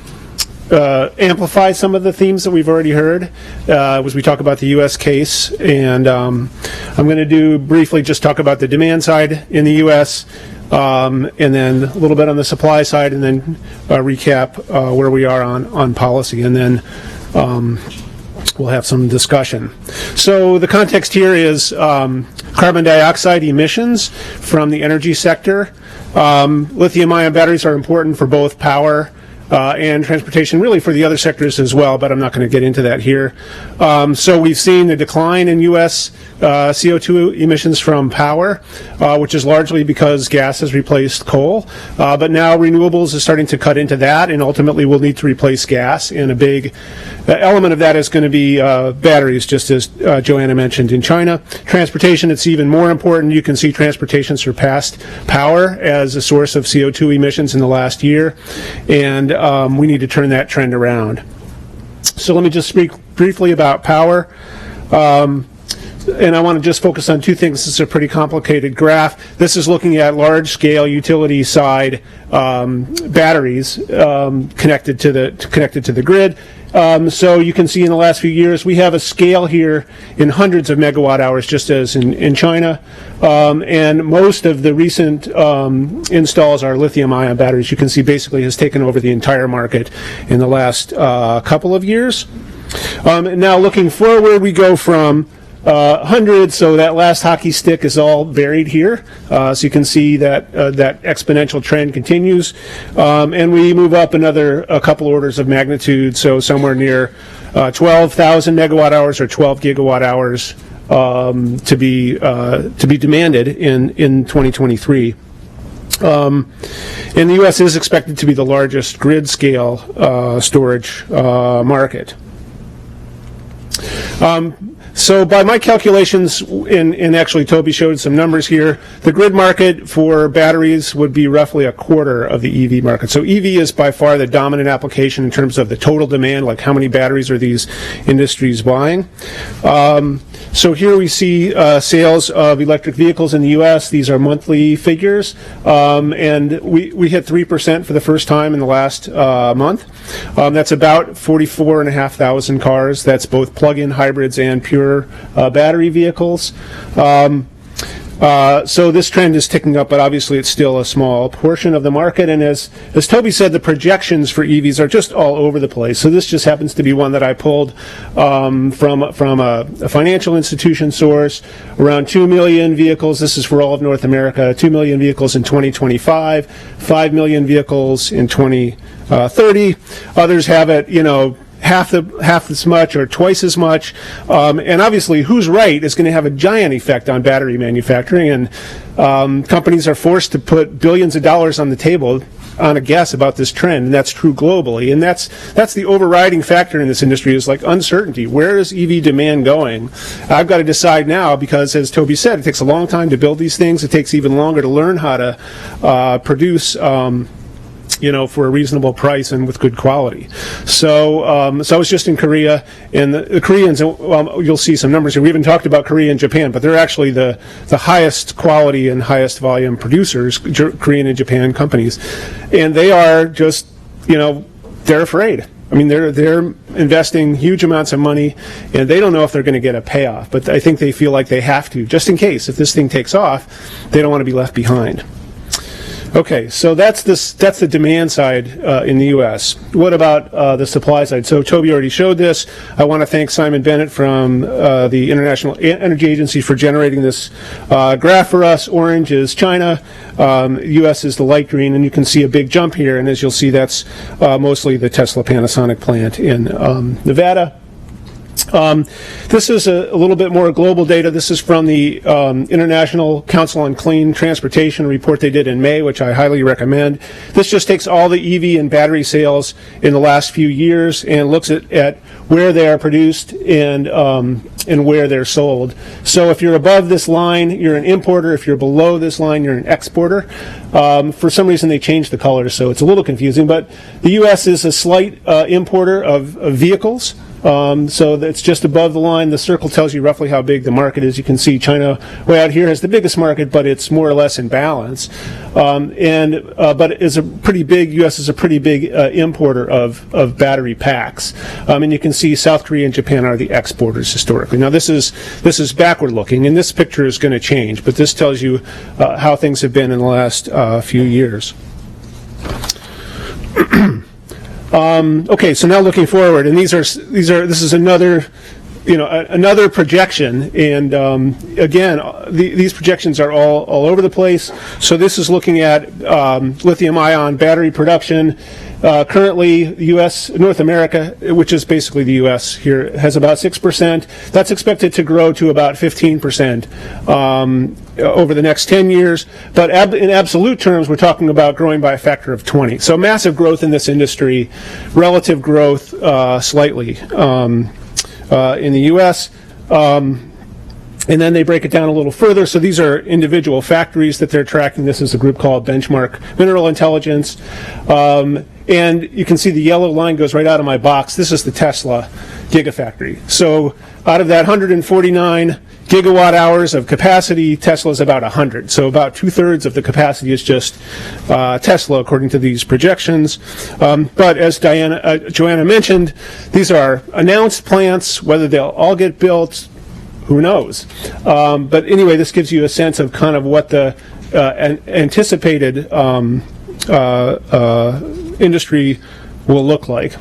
amplify some of the themes that we've already heard as we talk about the U.S. case, and I'm going to briefly just talk about the demand side in the U.S., and then a little bit on the supply side, and then recap where we are on policy, and then we'll have some discussion. So the context here is carbon dioxide emissions from the energy sector. Lithium-ion batteries are important for both power and transportation, really for the other sectors as well, but I'm not going to get into that here. So we've seen the decline in U.S. CO2 emissions from power, which is largely because gas has replaced coal, but now renewables is starting to cut into that, and ultimately we'll need to replace gas, and a big element of that is going to be batteries, just as Joanna mentioned in China. Transportation, it's even more important. You can see transportation surpassed power as a source of CO2 emissions in the last year, and we need to turn that trend around. So let me just speak briefly about power. And I want to just focus on two things. This is a pretty complicated graph. This is looking at large-scale utility-side batteries connected to the grid. So you can see in the last few years we have a scale here in hundreds of megawatt hours, just as in China. And most of the recent installs are lithium-ion batteries. You can see basically has taken over the entire market in the last couple of years. And now looking forward, we go from 100, so that last hockey stick is all buried here. So you can see that that exponential trend continues, and we move up a couple orders of magnitude, so somewhere near 12,000 megawatt hours or 12 gigawatt hours to be demanded in 2023. And the U.S. is expected to be the largest grid-scale storage market. So by my calculations, and actually Toby showed some numbers here, the grid market for batteries would be roughly a quarter of the EV market. So EV is by far the dominant application in terms of the total demand, like how many batteries are these industries buying. So here we see sales of electric vehicles in the U.S. These are monthly figures, and we hit 3% for the first time in the last month. That's about 44,500 cars. That's both plug-in hybrids and pure battery vehicles. So this trend is ticking up, but obviously it's still a small portion of the market. And as Toby said, the projections for EVs are just all over the place. So this just happens to be one that I pulled from a financial institution source. Around 2 million vehicles. This is for all of North America. 2 million vehicles in 2025. 5 million vehicles in 2030. Others have it, half as much or twice as much, and obviously who's right is going to have a giant effect on battery manufacturing, and companies are forced to put billions of dollars on the table on a guess about this trend, and that's true globally, and that's the overriding factor in this industry is like uncertainty. Where is EV demand going? I've got to decide now because, as Toby said, it takes a long time to build these things. It takes even longer to learn how to produce for a reasonable price and with good quality. So I was just in Korea, and the Koreans, you'll see some numbers here. We haven't talked about Korea and Japan, but they're actually the highest quality and highest volume producers, Korean and Japan companies. And they are just, they're afraid. I mean, they're investing huge amounts of money, and they don't know if they're going to get a payoff. But I think they feel like they have to, just in case. If this thing takes off, they don't want to be left behind. Okay, so that's the demand side in the U.S. What about the supply side? So Toby already showed this. I want to thank Simon Bennett from the International Energy Agency for generating this graph for us. Orange is China, U.S. is the light green, and you can see a big jump here. And as you'll see, that's mostly the Tesla Panasonic plant in Nevada. This is a little bit more global data. This is from the International Council on Clean Transportation report they did in May, which I highly recommend. This just takes all the EV and battery sales in the last few years and looks at where they are produced and where they're sold. So if you're above this line, you're an importer. If you're below this line, you're an exporter. For some reason, they changed the colors, so it's a little confusing. But the U.S. is a slight importer of vehicles. So that's just above the line. The circle tells you roughly how big the market is. You can see China way out here has the biggest market, but it's more or less in balance. But is a pretty big, U.S. is a pretty big importer of battery packs. And you can see South Korea and Japan are the exporters historically. Now this is backward looking, and this picture is going to change, but this tells you how things have been in the last few years. Okay, so now looking forward, and this is another, another projection, and again, these projections are all over the place. So this is looking at lithium-ion battery production. Currently, North America, which is basically the U.S. here, has about 6%. That's expected to grow to about 15% over the next 10 years. But in absolute terms, we're talking about growing by a factor of 20. So massive growth in this industry, relative growth slightly in the U.S. And then they break it down a little further. So these are individual factories that they're tracking. This is a group called Benchmark Mineral Intelligence. And you can see the yellow line goes right out of my box. This is the Tesla Gigafactory. So out of that 149 gigawatt hours of capacity, Tesla's about 100. So about 2/3 of the capacity is just Tesla, according to these projections. But as Joanna mentioned, these are announced plants. Whether they'll all get built, who knows? But anyway, this gives you a sense of kind of what the anticipated industry will look like.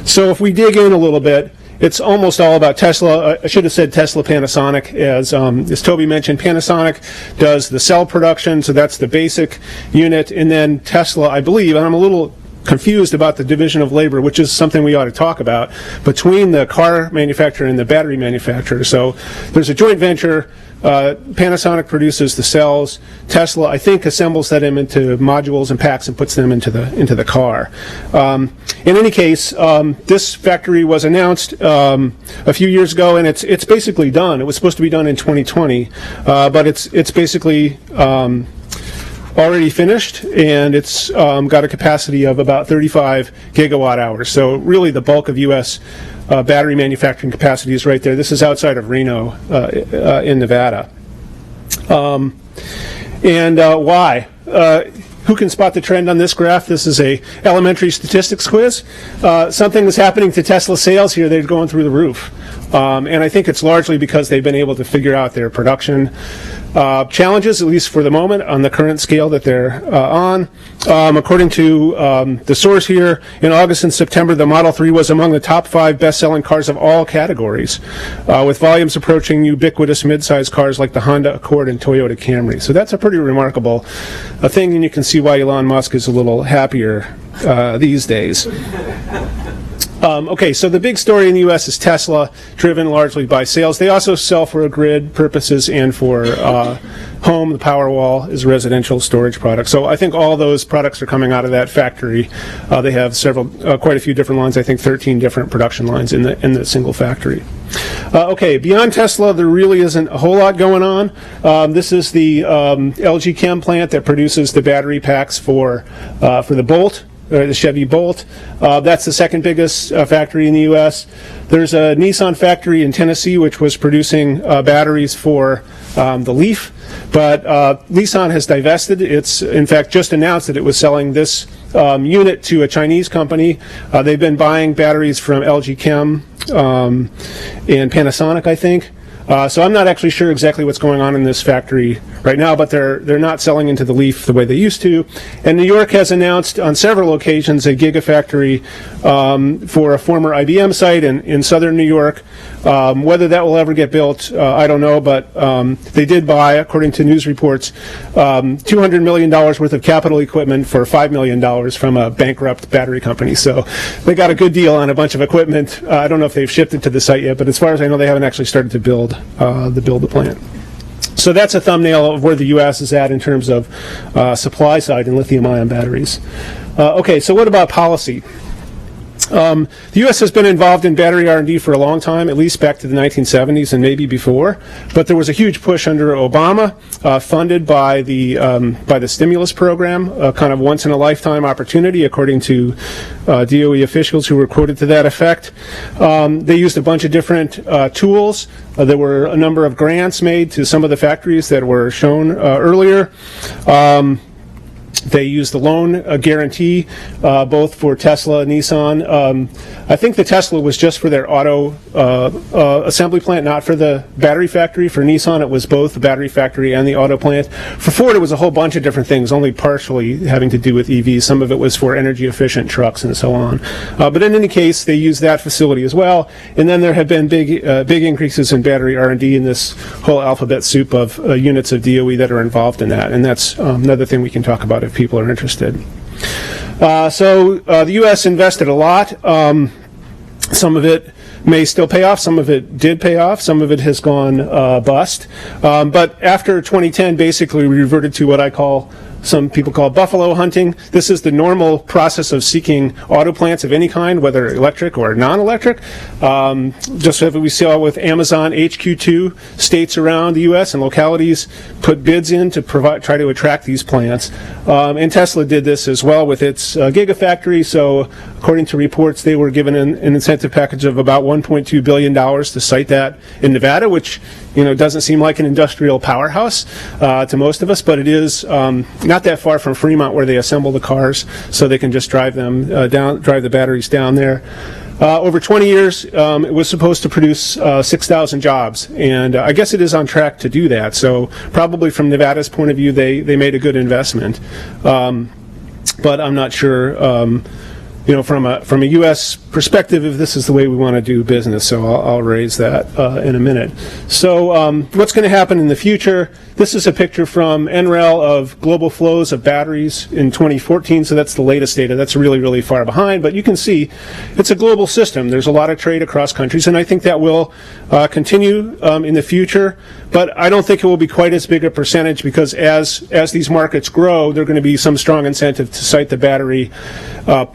So if we dig in a little bit it's almost all about Tesla. I should have said Tesla Panasonic. As Toby mentioned, Panasonic does the cell production, so that's the basic unit. And then Tesla, I believe, and I'm a little confused about the division of labor, which is something we ought to talk about, between the car manufacturer and the battery manufacturer. So there's a joint venture. Panasonic produces the cells. Tesla, I think, assembles them into modules and packs and puts them into the car. In any case, this factory was announced a few years ago, and it's basically done. It was supposed to be done in 2020, but it's basically already finished, and it's got a capacity of about 35 gigawatt hours. So really the bulk of U.S. Battery manufacturing capacity is right there. This is outside of Reno in Nevada. Why? Who can spot the trend on this graph? This is a elementary statistics quiz. Something was happening to Tesla sales here. They're going through the roof. And I think it's largely because they've been able to figure out their production challenges, at least for the moment, on the current scale that they're on. According to the source here, in August and September, the Model 3 was among the top 5 best-selling cars of all categories, with volumes approaching ubiquitous mid-sized cars like the Honda Accord and Toyota Camry. So that's a pretty remarkable thing, and you can see why Elon Musk is a little happier these days. Okay, so the big story in the U.S. is Tesla, driven largely by sales. They also sell for grid purposes and for home. The Powerwall is a residential storage product. So I think all those products are coming out of that factory. They have quite a few different lines. I think 13 different production lines in the single factory. Okay, beyond Tesla, there really isn't a whole lot going on. This is the LG Chem plant that produces the battery packs for the Bolt. The Chevy Bolt. That's the second biggest factory in the U.S. There's a Nissan factory in Tennessee which was producing batteries for the Leaf, but Nissan has divested. It's, in fact, just announced that it was selling this unit to a Chinese company. They've been buying batteries from LG Chem and Panasonic, I think. So I'm not actually sure exactly what's going on in this factory right now, but they're not selling into the Leaf the way they used to. And New York has announced on several occasions a gigafactory for a former IBM site in southern New York. Whether that will ever get built, I don't know, but they did buy, according to news reports, $200 million worth of capital equipment for $5 million from a bankrupt battery company. So they got a good deal on a bunch of equipment. I don't know if they've shipped it to the site yet, but as far as I know, they haven't actually started to build the plant. So that's a thumbnail of where the U.S. is at in terms of supply side in lithium-ion batteries. Okay, so what about policy? The U.S. has been involved in battery R&D for a long time, at least back to the 1970s and maybe before. But there was a huge push under Obama, funded by the stimulus program, a kind of once-in-a-lifetime opportunity, according to DOE officials who were quoted to that effect. They used a bunch of different tools. There were a number of grants made to some of the factories that were shown earlier. They used the loan guarantee, both for Tesla and Nissan. I think the Tesla was just for their auto assembly plant, not for the battery factory. For Nissan, it was both the battery factory and the auto plant. For Ford, it was a whole bunch of different things, only partially having to do with EVs. Some of it was for energy-efficient trucks and so on. But in any case, they used that facility as well. And then there have been big increases in battery R&D in this whole alphabet soup of units of DOE that are involved in that. And that's another thing we can talk about if people are interested. So the U.S. invested a lot. Some of it may still pay off. Some of it did pay off. Some of it has gone bust. But after 2010, basically we reverted to what some people call buffalo hunting. This is the normal process of seeking auto plants of any kind, whether electric or non-electric. Just as we saw with Amazon, HQ2 states around the U.S. and localities put bids in to try to attract these plants. And Tesla did this as well with its gigafactory. So according to reports, they were given an incentive package of about $1.2 billion to site that in Nevada, which doesn't seem like an industrial powerhouse to most of us, but it is not that far from Fremont, where they assemble the cars, so they can just drive the batteries down there. Over 20 years, it was supposed to produce 6,000 jobs, and I guess it is on track to do that. So probably from Nevada's point of view, they made a good investment, but I'm not sure from a U.S. perspective, if this is the way we want to do business. So I'll raise that in a minute. So what's going to happen in the future? This is a picture from NREL of global flows of batteries in 2014. So that's the latest data. That's really, really far behind. But you can see it's a global system. There's a lot of trade across countries, and I think that will continue in the future. But I don't think it will be quite as big a percentage, because as these markets grow, there are going to be some strong incentive to site the battery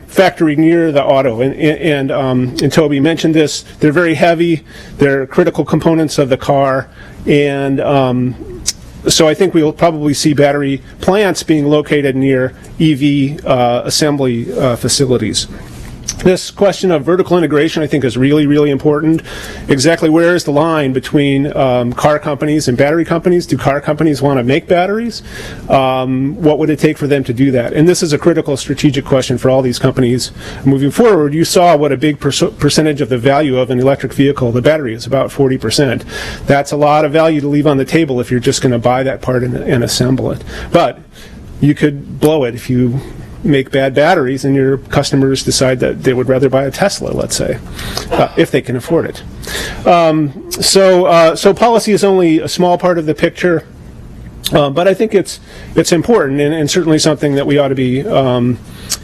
factory near the auto. And Toby mentioned this. They're very heavy. They're critical components of the car. And so I think we'll probably see battery plants being located near EV assembly facilities. This question of vertical integration, I think, is really, really important. Exactly where is the line between car companies and battery companies? Do car companies want to make batteries? What would it take for them to do that? And this is a critical strategic question for all these companies moving forward. You saw what a big percentage of the value of an electric vehicle, the battery, is about 40%. That's a lot of value to leave on the table if you're just going to buy that part and assemble it. But you could blow it if you make bad batteries and your customers decide that they would rather buy a Tesla, let's say, if they can afford it. So policy is only a small part of the picture, but I think it's important and certainly something that we ought to be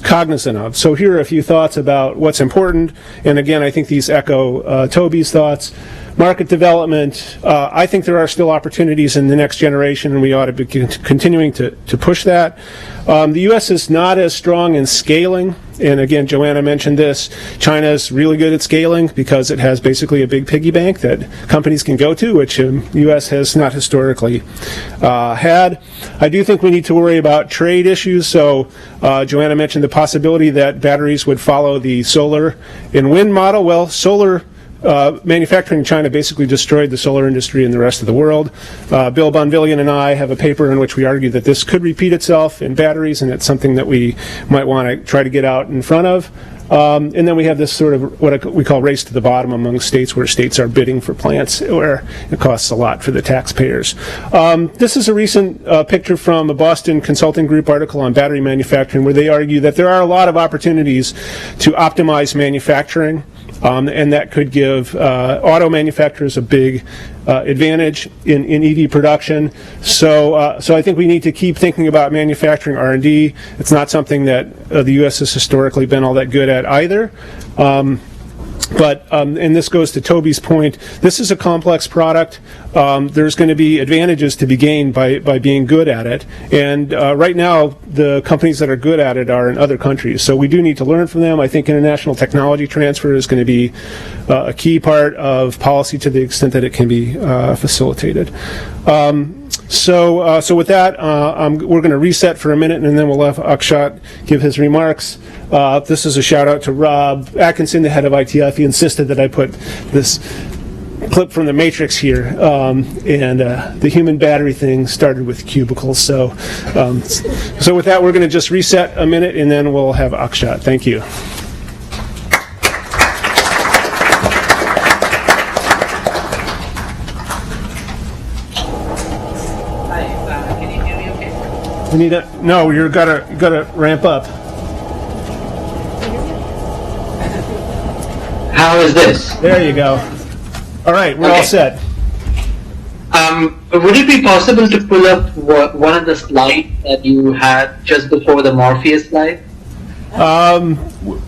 cognizant of. So here are a few thoughts about what's important, and again, I think these echo Toby's thoughts. Market development, I think there are still opportunities in the next generation, and we ought to be continuing to push that. The U.S. is not as strong in scaling, and again, Joanna mentioned this. China is really good at scaling because it has basically a big piggy bank that companies can go to, which the U.S. has not historically had. I do think we need to worry about trade issues. So Joanna mentioned the possibility that batteries would follow the solar and wind model. Well, solar manufacturing in China basically destroyed the solar industry in the rest of the world. Bill Bonvillian and I have a paper in which we argue that this could repeat itself in batteries, and it's something that we might want to try to get out in front of. And then we have this sort of what we call race to the bottom among states, where states are bidding for plants where it costs a lot for the taxpayers. This is a recent picture from a Boston Consulting Group article on battery manufacturing, where they argue that there are a lot of opportunities to optimize manufacturing. And that could give auto manufacturers a big advantage in EV production. So I think we need to keep thinking about manufacturing R&D. It's not something that the U.S. has historically been all that good at either. And this goes to Toby's point, this is a complex product. There's going to be advantages to be gained by being good at it. And right now, the companies that are good at it are in other countries. So we do need to learn from them. I think international technology transfer is going to be a key part of policy to the extent that it can be facilitated. So with that, we're going to reset for a minute, and then we'll have Akshat give his remarks. This is a shout out to Rob Atkinson, the head of ITF. He insisted that I put this clip from The Matrix here, and the human battery thing started with cubicles. So with that, we're going to just reset a minute, and then we'll have Akshat. Thank you. We need a, no, you gotta ramp up. How is this? There you go. All right, we're all set. Would it be possible to pull up one of the slides that you had just before the Morpheus slide?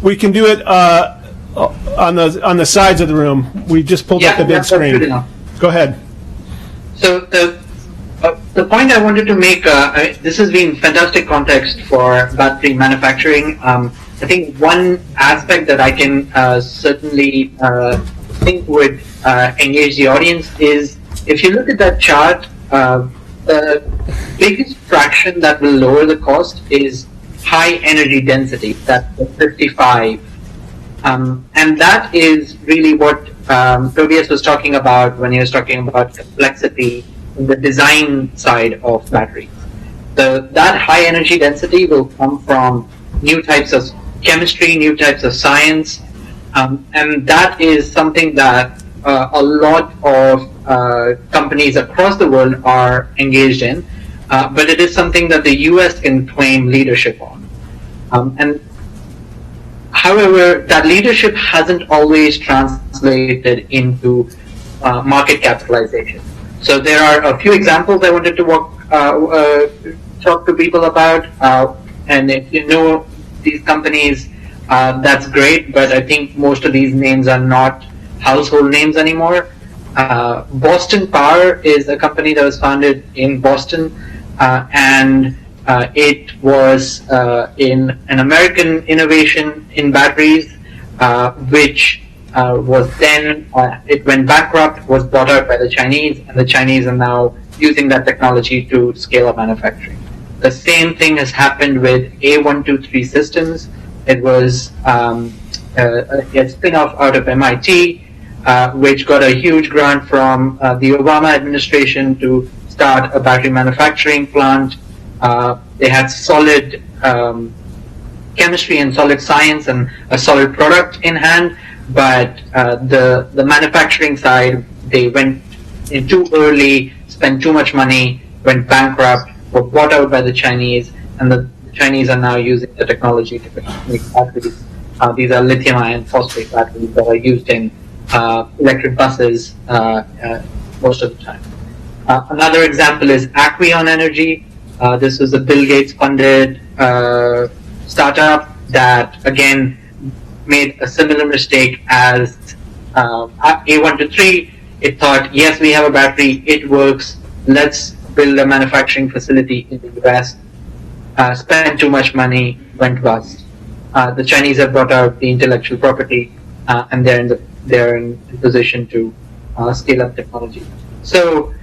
We can do it on the sides of the room. We just pulled up the big screen. Good enough. Go ahead. So the point I wanted to make, this has been fantastic context for battery manufacturing. I think one aspect that I can certainly think would engage the audience is, if you look at that chart, the biggest fraction that will lower the cost is high energy density, that's the 55. And that is really what Tobias was talking about when he was talking about complexity in the design side of batteries. That high energy density will come from new types of chemistry, new types of science, and that is something that a lot of companies across the world are engaged in, but it is something that the US can claim leadership on. And However, that leadership hasn't always translated into market capitalization. So there are a few examples I wanted to talk to people about. And if you know these companies, that's great. But I think most of these names are not household names anymore. Boston Power is a company that was founded in Boston, and it was in an American innovation in batteries, which was then, it went bankrupt, was bought out by the Chinese, and the Chinese are now using that technology to scale up manufacturing. The same thing has happened with A123 Systems. It was a spin-off out of MIT, which got a huge grant from the Obama administration to start a battery manufacturing plant. They had solid chemistry and solid science and a solid product in hand, but the manufacturing side, they went in too early, spent too much money, went bankrupt, were bought out by the Chinese, and the Chinese are now using the technology to make batteries. These are lithium-ion phosphate batteries that are used in electric buses most of the time. Another example is Aqueon Energy. This was a Bill Gates funded startup that again made a similar mistake as A123. It thought, yes, we have a battery, it works, let's build a manufacturing facility in the US. Spent too much money, went bust. The Chinese have brought out the intellectual property, and they're in position to scale up technology. So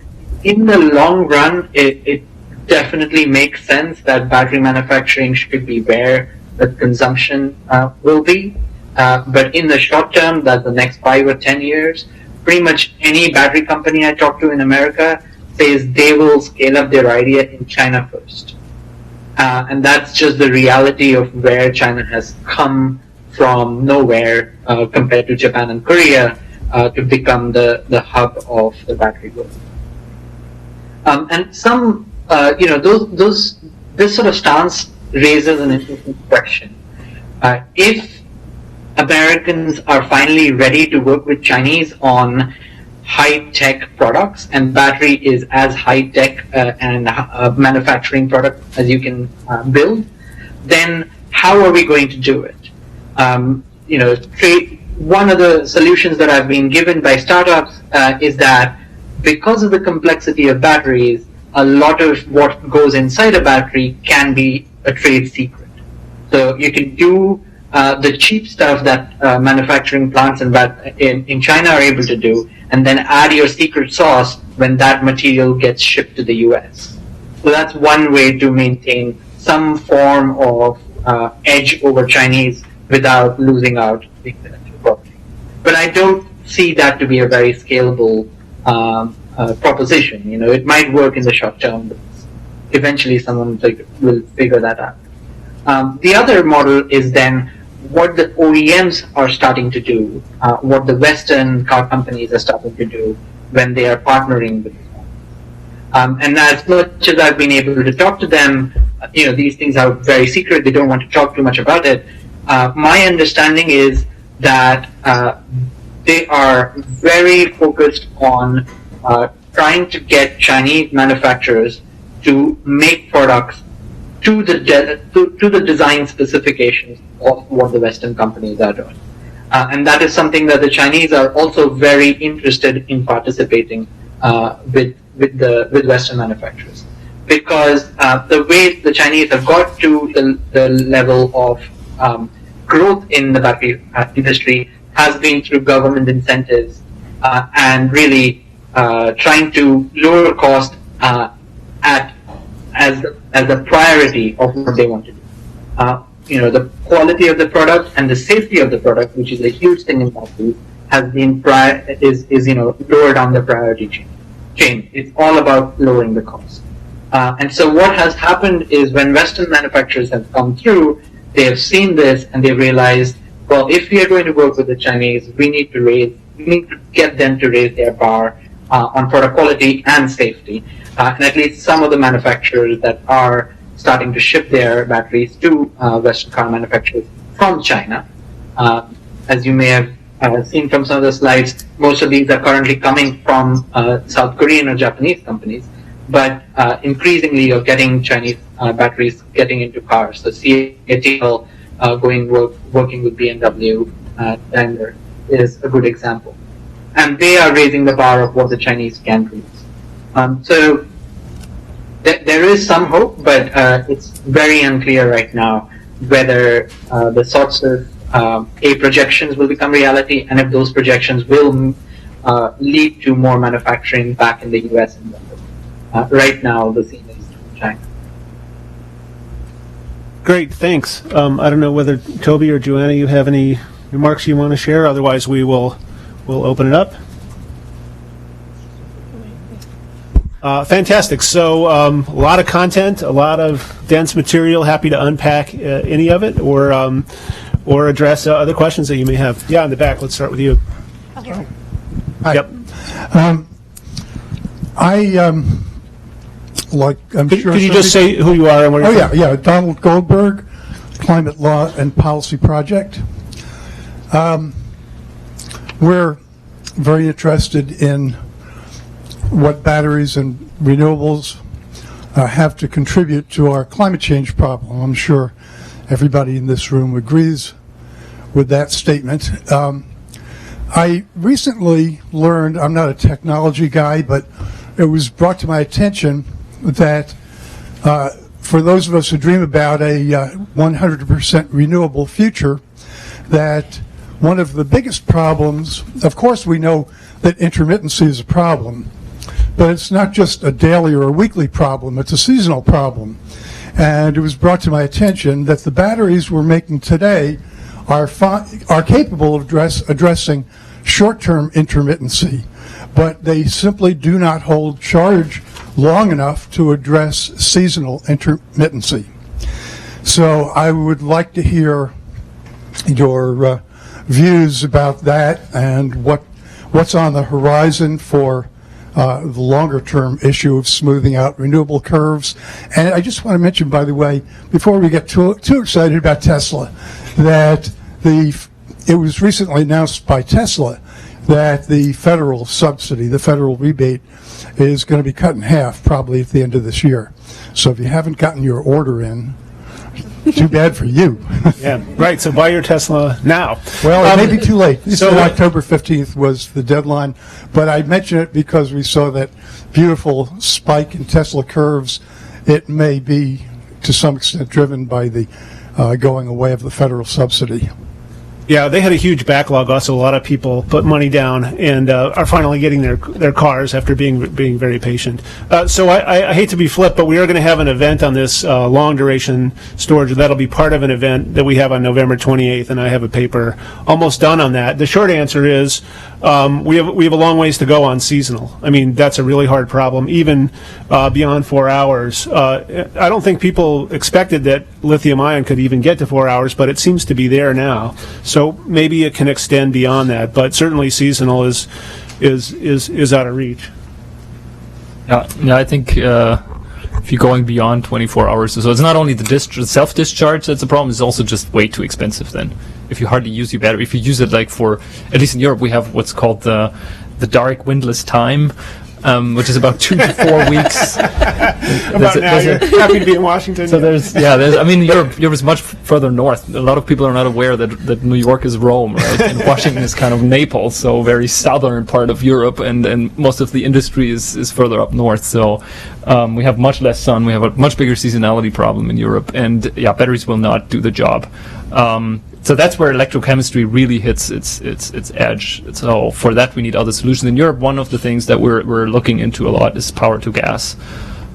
in the long run, it definitely makes sense that battery manufacturing should be where the consumption will be. But in the short term, that's the next 5 or 10 years, pretty much any battery company I talk to in America says they will scale up their idea in China first. And that's just the reality of where China has come from nowhere compared to Japan and Korea to become the hub of the battery world. And some, this sort of stance raises an interesting question. If Americans are finally ready to work with Chinese on high-tech products, and battery is as high-tech and a manufacturing product as you can build, then how are we going to do it? One of the solutions that have been given by startups is that because of the complexity of batteries, a lot of what goes inside a battery can be a trade secret. So you can do the cheap stuff that manufacturing plants in China are able to do, and then add your secret sauce when that material gets shipped to the US. So that's one way to maintain some form of edge over Chinese without losing out the intellectual property. But I don't see that to be a very scalable proposition. It might work in the short term, but eventually someone will figure that out. The other model is then what the OEMs are starting to do, what the Western car companies are starting to do when they are partnering with them. And as much as I've been able to talk to them, these things are very secret, they don't want to talk too much about it. My understanding is that they are very focused on trying to get Chinese manufacturers to make products to the design specifications of what the Western companies are doing. And that is something that the Chinese are also very interested in participating with Western manufacturers. Because the way the Chinese have got to the level of growth in the battery industry has been through government incentives and really trying to lower cost as the priority of what they want to do. The quality of the product and the safety of the product, which is a huge thing in batteries, has been lowered on the priority chain. It's all about lowering the cost. And so what has happened is when Western manufacturers have come through, they have seen this and they realized, well, if we are going to work with the Chinese, we need to get them to raise their bar on product quality and safety. And at least some of the manufacturers that are starting to ship their batteries to Western car manufacturers from China As you may have seen from some of the slides, most of these are currently coming from South Korean or Japanese companies, but increasingly you're getting Chinese batteries getting into cars. So CATL working with BMW, Daimler is a good example. And they are raising the bar of what the Chinese can produce. So there is some hope, but it's very unclear right now whether the sorts of projections will become reality, and if those projections will lead to more manufacturing back in the US and Europe. Right now, the scene is China. Great, thanks. I don't know whether Toby or Joanna, you have any remarks you want to share. Otherwise, we'll open it up. Fantastic. So a lot of content, a lot of dense material. Happy to unpack any of it or address other questions that you may have. Yeah, in the back. Let's start with you. Hi. Yep. I'm sure. Could you just say who you are and where you're from? Yeah. Donald Goldberg, Climate Law and Policy Project. We're very interested in what batteries and renewables have to contribute to our climate change problem. I'm sure everybody in this room agrees with that statement. I recently learned, I'm not a technology guy, but it was brought to my attention that for those of us who dream about a 100% renewable future, that one of the biggest problems, of course we know that intermittency is a problem, but it's not just a daily or a weekly problem, it's a seasonal problem. And it was brought to my attention that the batteries we're making today are capable of addressing short-term intermittency, but they simply do not hold charge long enough to address seasonal intermittency. So I would like to hear your views about that and what's on the horizon for the longer-term issue of smoothing out renewable curves. And I just want to mention, by the way, before we get too excited about Tesla, that it was recently announced by Tesla that the federal subsidy, the federal rebate, is going to be cut in half probably at the end of this year. So if you haven't gotten your order in, too bad for you. Yeah, right. So buy your Tesla now. Well, it may be too late. So October 15th was the deadline, but I mention it because we saw that beautiful spike in Tesla curves. It may be, to some extent, driven by the going away of the federal subsidy. Yeah, they had a huge backlog. Also, a lot of people put money down and are finally getting their cars after being very patient. So I hate to be flip, but we are going to have an event on this long duration storage. That'll be part of an event that we have on November 28th, and I have a paper almost done on that. The short answer is we have a long ways to go on seasonal. I mean, that's a really hard problem, even beyond 4 hours. I don't think people expected that lithium-ion could even get to 4 hours, but it seems to be there now. So maybe it can extend beyond that, but certainly seasonal is out of reach. Yeah, I think if you're going beyond 24 hours, so it's not only the self-discharge that's the problem, it's also just way too expensive then. If you hardly use your battery, if you use it like for, at least in Europe, we have what's called the dark windless time, which is about 2 to 4 weeks. About now, you're happy to be in Washington. So I mean, Europe is much further north. A lot of people are not aware that New York is Rome, right? And Washington is kind of Naples, so very southern part of Europe, and most of the industry is further up north. So we have much less sun. We have a much bigger seasonality problem in Europe, and yeah, batteries will not do the job. So that's where electrochemistry really hits its edge. So for that, we need other solutions. In Europe, one of the things that we're looking into a lot is power to gas,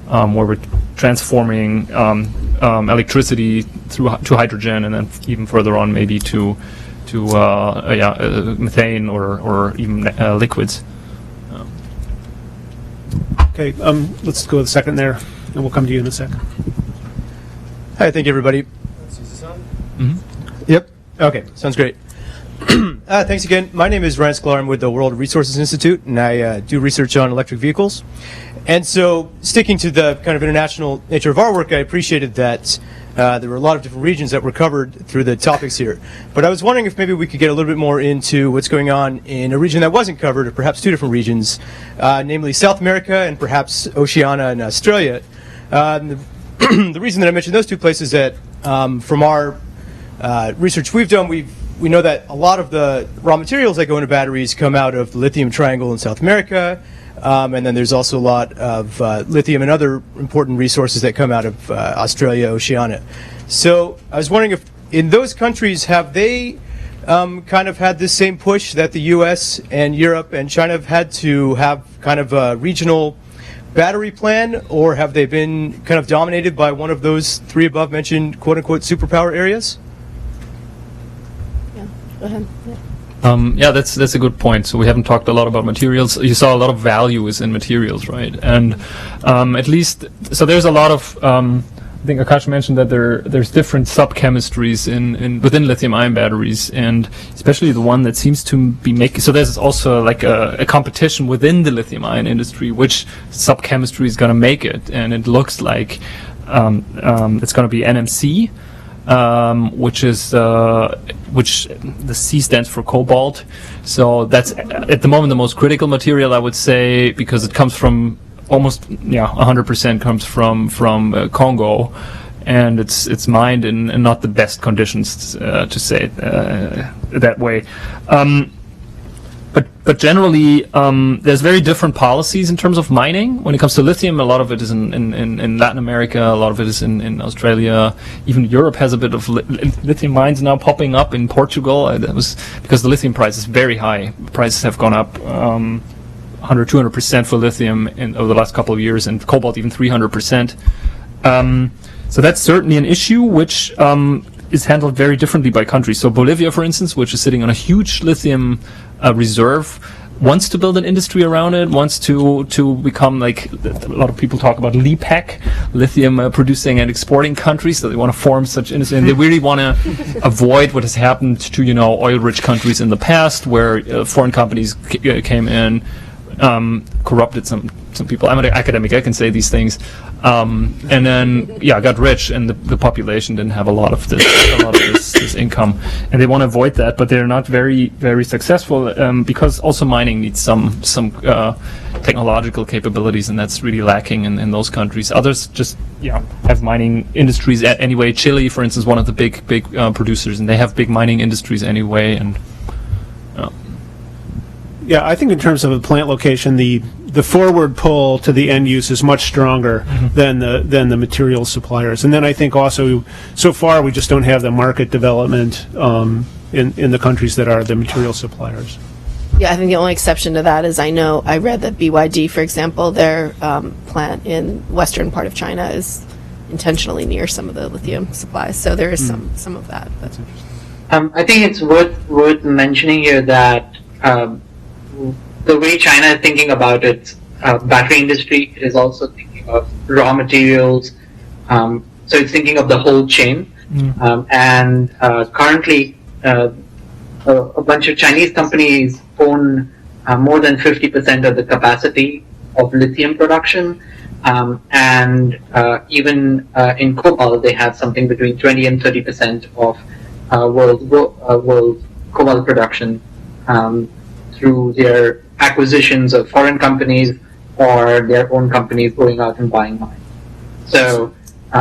where we're transforming electricity to hydrogen, and then even further on maybe to methane or even liquids. Okay, let's go to the second there, and we'll come to you in a second. Hi, thank you, everybody. Mm-hmm. Yep. Okay, sounds great. Thanks again. My name is Ryan Sklar. I'm with the World Resources Institute, and I do research on electric vehicles. And so, sticking to the kind of international nature of our work, I appreciated that There were a lot of different regions that were covered through the topics here. But I was wondering if maybe we could get a little bit more into what's going on in a region that wasn't covered, or perhaps two different regions, namely South America and perhaps Oceania and Australia. The reason that I mentioned those two places is that from our research we've done, we know that a lot of the raw materials that go into batteries come out of the lithium triangle in South America, and then there's also a lot of lithium and other important resources that come out of Australia, Oceania. So I was wondering if in those countries, have they kind of had this same push that the US and Europe and China have had to have kind of a regional battery plan, or have they been kind of dominated by one of those three above mentioned quote-unquote superpower areas? Go ahead. Yeah, that's a good point. So we haven't talked a lot about materials. You saw a lot of values in materials, right? And at least, so there's a lot of, I think Akash mentioned that there's different sub-chemistries within lithium-ion batteries, and especially the one that seems to be making, so there's also like a competition within the lithium-ion industry, which sub-chemistry is going to make it, and it looks like it's going to be NMC, which the C stands for cobalt. So that's at the moment the most critical material, I would say, because it comes from almost 100% comes from Congo, and it's mined in not the best conditions, to say it that way. But generally, there's very different policies in terms of mining. When it comes to lithium, a lot of it is in Latin America, a lot of it is in Australia. Even Europe has a bit of lithium mines now popping up in Portugal. That was because the lithium price is very high. Prices have gone up 100-200% for lithium over the last couple of years, and cobalt even 300%. So that's certainly an issue which is handled very differently by countries. So Bolivia, for instance, which is sitting on a huge lithium reserve, wants to build an industry around it, wants to become, like a lot of people talk about LEPEC, lithium producing and exporting countries, so they want to form such industry, and they really want to avoid what has happened to oil-rich countries in the past, where foreign companies came in, corrupted some people. I'm an academic, I can say these things, and then got rich, and the population didn't have a lot of this income, and they want to avoid that, but they're not very very successful, because also mining needs some technological capabilities, and that's really lacking in those countries. Others just have mining industries anyway. Chile, for instance, one of the big producers, and they have big mining industries anyway, and yeah, I think in terms of the plant location, the forward pull to the end use is much stronger than the material suppliers. And then I think also, so far we just don't have the market development in the countries that are the material suppliers. Yeah, I think the only exception to that is I read that BYD, for example, their plant in western part of China is intentionally near some of the lithium supplies. So there is some of that. That's interesting. I think it's worth mentioning here that the way China is thinking about its battery industry, it is also thinking of raw materials. So it's thinking of the whole chain. And currently, a bunch of Chinese companies own more than 50% of the capacity of lithium production. And even in cobalt, they have something between 20 and 30% of world cobalt production through their acquisitions of foreign companies or their own companies going out and buying mines. So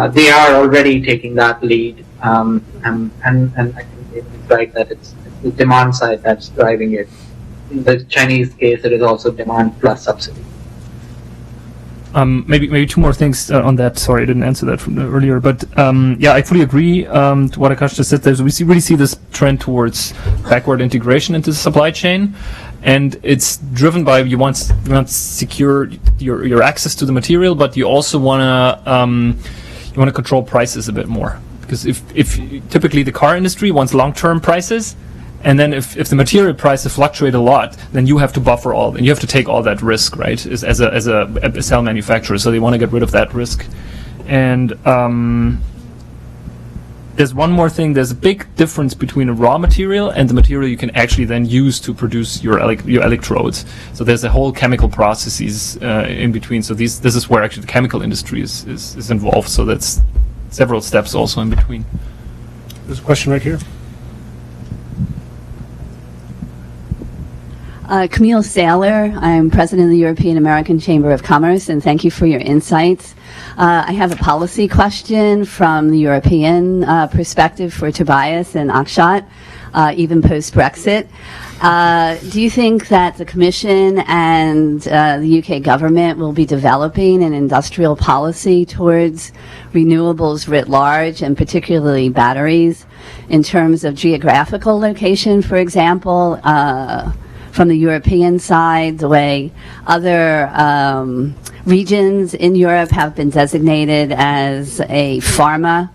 they are already taking that lead, and I think it's right that it's the demand side that's driving it. In the Chinese case, it is also demand plus subsidy. Maybe two more things on that. Sorry, I didn't answer that from earlier, but I fully agree to what Akash just said. We really see this trend towards backward integration into the supply chain, and it's driven by you want to secure your access to the material, but you also want to control prices a bit more, because if typically the car industry wants long-term prices. And then if the material prices fluctuate a lot, then you have to buffer and you have to take all that risk, right, as a cell manufacturer. So they want to get rid of that risk. And there's one more thing. There's a big difference between a raw material and the material you can actually then use to produce your electrodes. So there's a whole chemical processes in between. So this is where actually the chemical industry is involved. So that's several steps also in between. There's a question right here. Camille Saylor, I'm president of the European American Chamber of Commerce, and thank you for your insights. I have a policy question from the European perspective for Tobias and Akshat, even post-Brexit. Do you think that the Commission and the UK government will be developing an industrial policy towards renewables writ large, and particularly batteries, in terms of geographical location, for example, from the European side, the way other regions in Europe have been designated as a pharma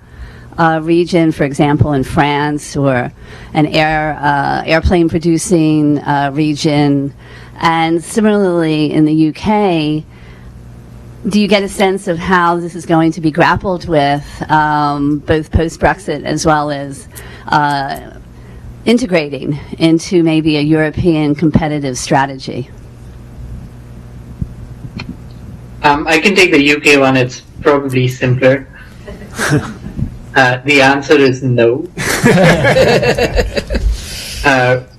region, for example, in France, or an airplane producing region. And similarly in the UK, do you get a sense of how this is going to be grappled with, both post-Brexit as well as integrating into maybe a European competitive strategy? I can take the UK one. It's probably simpler. The answer is no.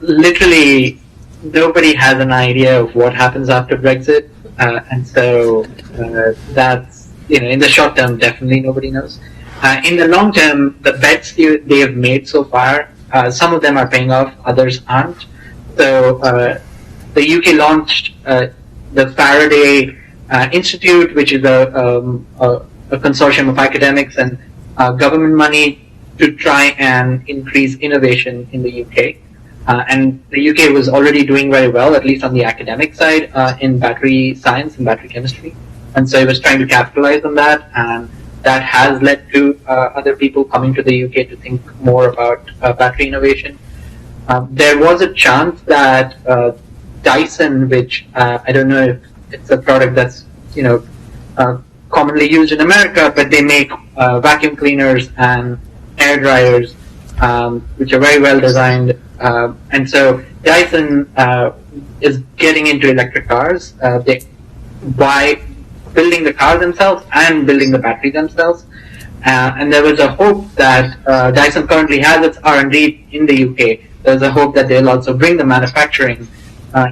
Literally, nobody has an idea of what happens after Brexit, and so that's, in the short term, definitely nobody knows. In the long term, the bets they have made so far, some of them are paying off, others aren't. So the UK launched the Faraday Institute, which is a consortium of academics and government money to try and increase innovation in the UK. And the UK was already doing very well, at least on the academic side, in battery science and battery chemistry. And so it was trying to capitalize on that, and that has led to other people coming to the UK to think more about battery innovation. There was a chance that Dyson, which I don't know if it's a product that's commonly used in America, but they make vacuum cleaners and air dryers, which are very well designed. And so Dyson is getting into electric cars by building the car themselves and building the battery themselves. And there was a hope that Dyson currently has its R&D in the UK. There's a hope that they'll also bring the manufacturing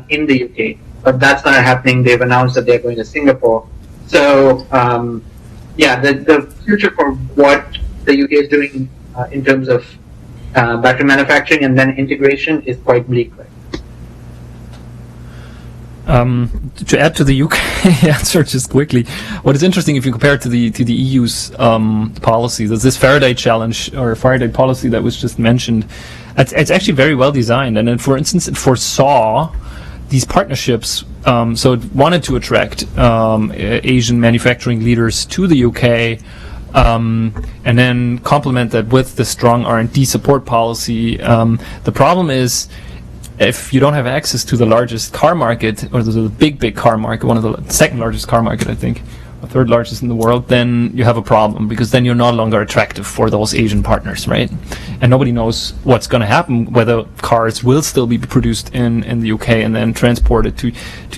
in the UK. But that's not happening. They've announced that they're going to Singapore. So, the future for what the UK is doing in terms of battery manufacturing and then integration is quite bleak. To add to the UK answer just quickly, what is interesting if you compare it to the EU's policy, there's this Faraday challenge or Faraday policy that was just mentioned. It's actually very well designed, and for instance, it foresaw these partnerships. So it wanted to attract Asian manufacturing leaders to the UK, and then complement that with the strong R&D support policy. The problem is, if you don't have access to the largest car market, or the big car market, one of the second largest car market, I think, or third largest in the world, then you have a problem, because then you're no longer attractive for those Asian partners, right? And nobody knows what's going to happen, whether cars will still be produced in the UK and then transported to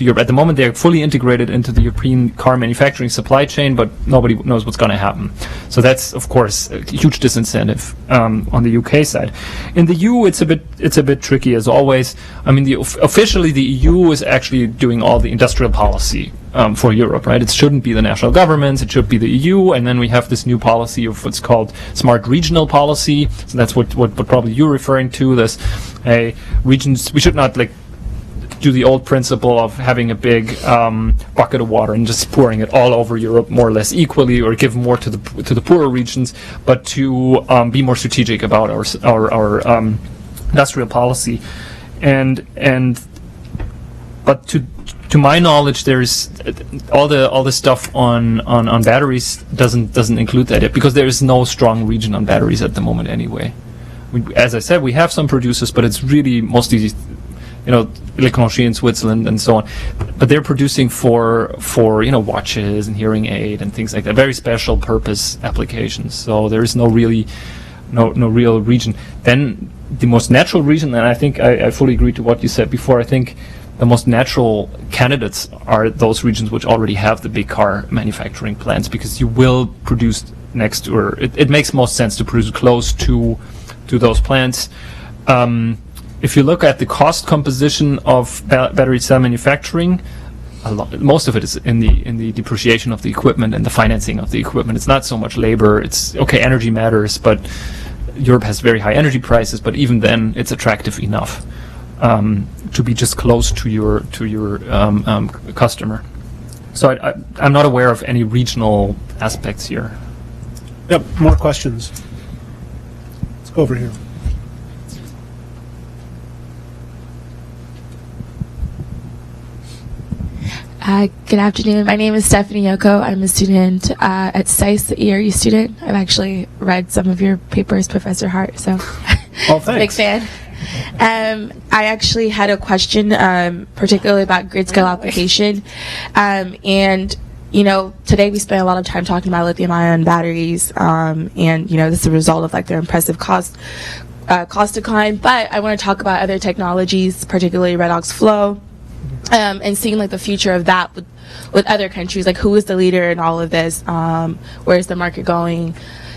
Europe. At the moment, they're fully integrated into the European car manufacturing supply chain, but nobody knows what's going to happen. So that's, of course, a huge disincentive on the UK side. In the EU, it's a bit tricky as always. I mean, officially the EU is actually doing all the industrial policy for Europe, right? It shouldn't be the national governments, it should be the EU, and then we have this new policy of what's called smart regional policy. So that's what probably you're referring to. There's a regions, we should not do the old principle of having a big bucket of water and just pouring it all over Europe more or less equally, or give more to the poorer regions, but to be more strategic about our industrial policy. But to my knowledge, there's all the stuff on batteries doesn't include that yet, because there is no strong region on batteries at the moment anyway. As I said, we have some producers, but it's really mostly Leclanché in Switzerland and so on. But they're producing for watches and hearing aid and things like that, very special purpose applications. So there is no real region. Then the most natural region, and I think I fully agree to what you said before, I think the most natural candidates are those regions which already have the big car manufacturing plants, because you will produce next, or it makes most sense to produce close to those plants. If you look at the cost composition of battery cell manufacturing, most of it is in the depreciation of the equipment and the financing of the equipment. It's not so much labor. It's okay, energy matters, but Europe has very high energy prices. But even then, it's attractive enough to be just close to your customer. So I'm not aware of any regional aspects here. Yep, more questions. Let's go over here. Good afternoon. My name is Stephanie Yoko. I'm a student at SICE, the ERU student. I've actually read some of your papers, Professor Hart, so Oh, thanks. big fan. I actually had a question, particularly about grid scale application. And, you know, today we spent a lot of time talking about lithium-ion batteries, and, you know, this is a result of like their impressive cost decline. But I want to talk about other technologies, particularly redox flow. And seeing like the future of that with other countries, like who is the leader in all of this? Where's the market going?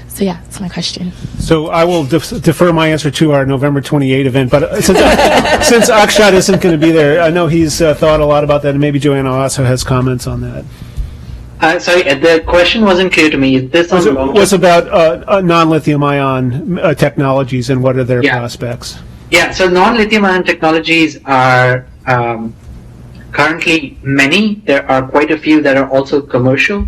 So yeah, that's my question. So I will defer my answer to our November 28 event, but since Akshat isn't going to be there, I know he's thought a lot about that, and maybe Joanna also has comments on that. Sorry, the question wasn't clear to me. Is this on long-term? Was about non-lithium-ion technologies and what are their prospects? Yeah, so non-lithium-ion technologies are currently many. There are quite a few that are also commercial.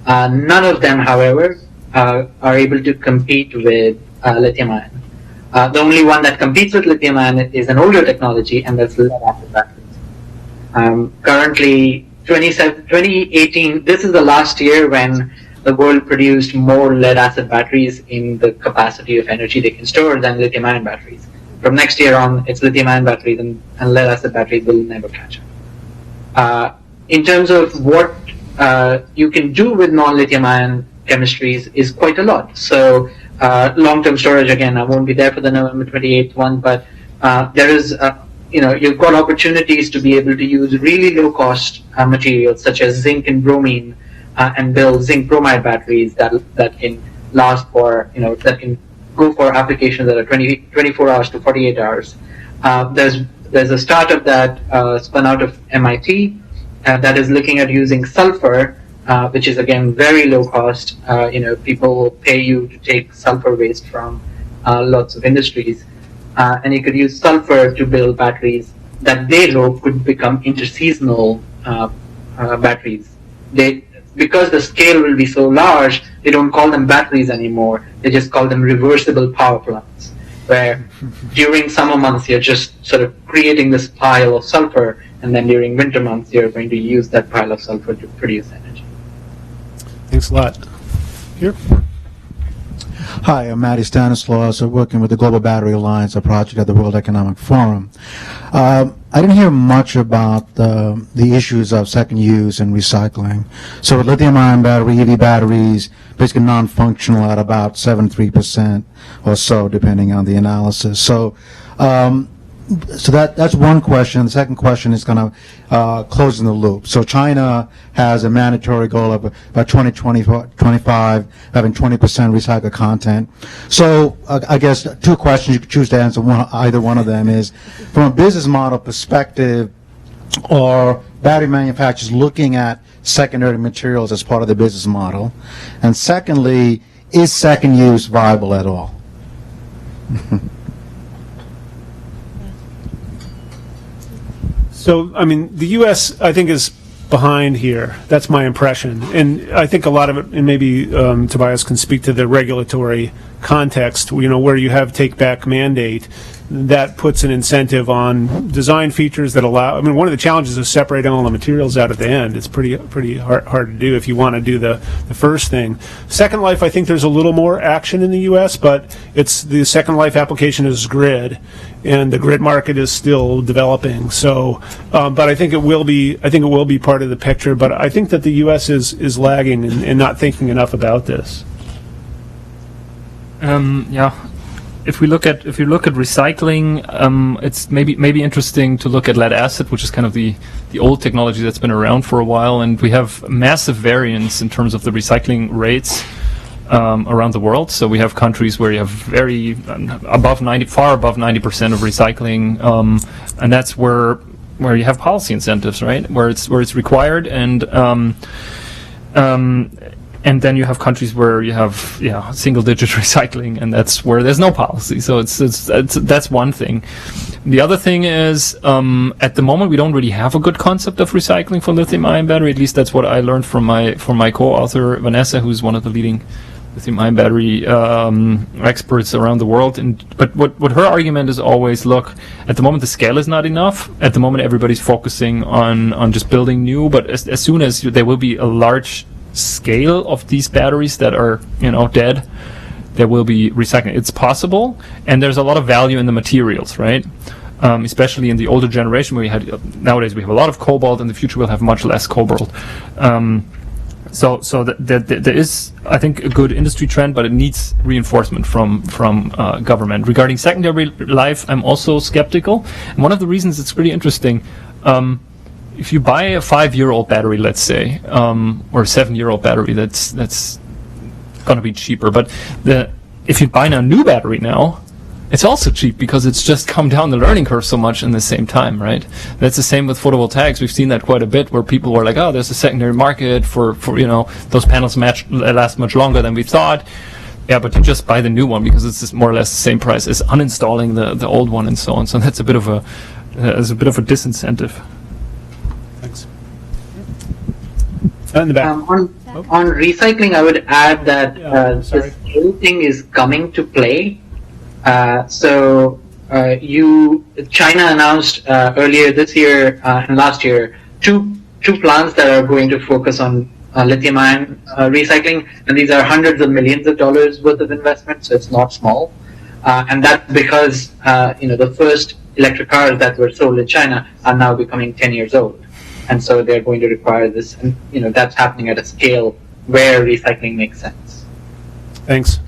None of them, however, are able to compete with lithium-ion. The only one that competes with lithium-ion is an older technology, and that's lead-acid batteries. Currently, 2018, this is the last year when the world produced more lead-acid batteries in the capacity of energy they can store than lithium-ion batteries. From next year on, it's lithium-ion batteries, and lead-acid batteries will never catch up. In terms of what you can do with non-lithium-ion chemistries is quite a lot. So long-term storage, again, I won't be there for the November 28th one, but there is, you've got opportunities to be able to use really low-cost materials such as zinc and bromine and build zinc bromide batteries that can last for, that can go for applications that are 24 hours to 48 hours. There's a startup that spun out of MIT that is looking at using sulfur, which is again very low cost. People will pay you to take sulfur waste from lots of industries, and you could use sulfur to build batteries that they hope could become interseasonal batteries. Because the scale will be so large, they don't call them batteries anymore. They just call them reversible power plants, where during summer months you're just sort of creating this pile of sulfur, and then during winter months you're going to use that pile of sulfur to produce energy. Thanks a lot. Here. Hi, I'm Matty Stanislaus. I'm working with the Global Battery Alliance, a project at the World Economic Forum. I didn't hear much about the issues of second use and recycling. So with lithium-ion battery, EV batteries, basically non-functional at about 73% or so, depending on the analysis. So that's one question. The second question is kind of closing the loop. So China has a mandatory goal of by 2025 having 20% recycled content. So I guess two questions you could choose to answer. Either one of them is, from a business model perspective, are battery manufacturers looking at secondary materials as part of the business model? And secondly, is second use viable at all? So, I mean, the U.S., I think, is behind here. That's my impression. And I think a lot of it, and maybe Tobias can speak to the regulatory context, where you have take-back mandate, that puts an incentive on design features that allow, I mean, one of the challenges is separating all the materials out at the end. It's pretty hard to do if you want to do the first thing. Second life, I think there's a little more action in the U.S., but it's the second life application is grid, and the grid market is still developing. So, but I think it will be part of the picture. But I think that the U.S. is lagging and not thinking enough about this. If you look at recycling, it's maybe interesting to look at lead acid, which is kind of the old technology that's been around for a while, and we have massive variance in terms of the recycling rates. around the world. So we have countries where you have far above 90% of recycling, and that's where you have policy incentives, right? Where it's required, and then you have countries where you have single-digit recycling, and that's where there's no policy. So that's one thing. The other thing is, at the moment, we don't really have a good concept of recycling for lithium-ion battery. At least that's what I learned from my co-author Vanessa, who's one of the leading lithium-ion battery experts around the world. But what her argument is always, look, at the moment the scale is not enough. At the moment everybody's focusing on just building new. But as soon as there will be a large scale of these batteries that are dead, there will be recycling. It's possible, and there's a lot of value in the materials, right? Especially in the older generation, where nowadays we have a lot of cobalt. In the future, we'll have much less cobalt. So there is, I think, a good industry trend, but it needs reinforcement from government. Regarding secondary life, I'm also skeptical, and one of the reasons it's pretty interesting. If you buy a 5-year-old battery, let's say, or a 7-year-old battery, that's going to be cheaper. But if you buy a new battery now, it's also cheap because it's just come down the learning curve so much in the same time, right? That's the same with photovoltaics. We've seen that quite a bit, where people were like, "Oh, there's a secondary market for those panels last much longer than we thought." Yeah, but you just buy the new one because it's just more or less the same price as uninstalling the old one, and so on. So that's a bit of a disincentive. Thanks. In the back. On recycling, I would add that the sorry. scale thing is coming to play. China announced earlier this year and last year two plants that are going to focus on lithium-ion recycling, and these are hundreds of millions of dollars worth of investment, so it's not small. And that's because the first electric cars that were sold in China are now becoming 10 years old, and so they're going to require this, and that's happening at a scale where recycling makes sense. Thanks.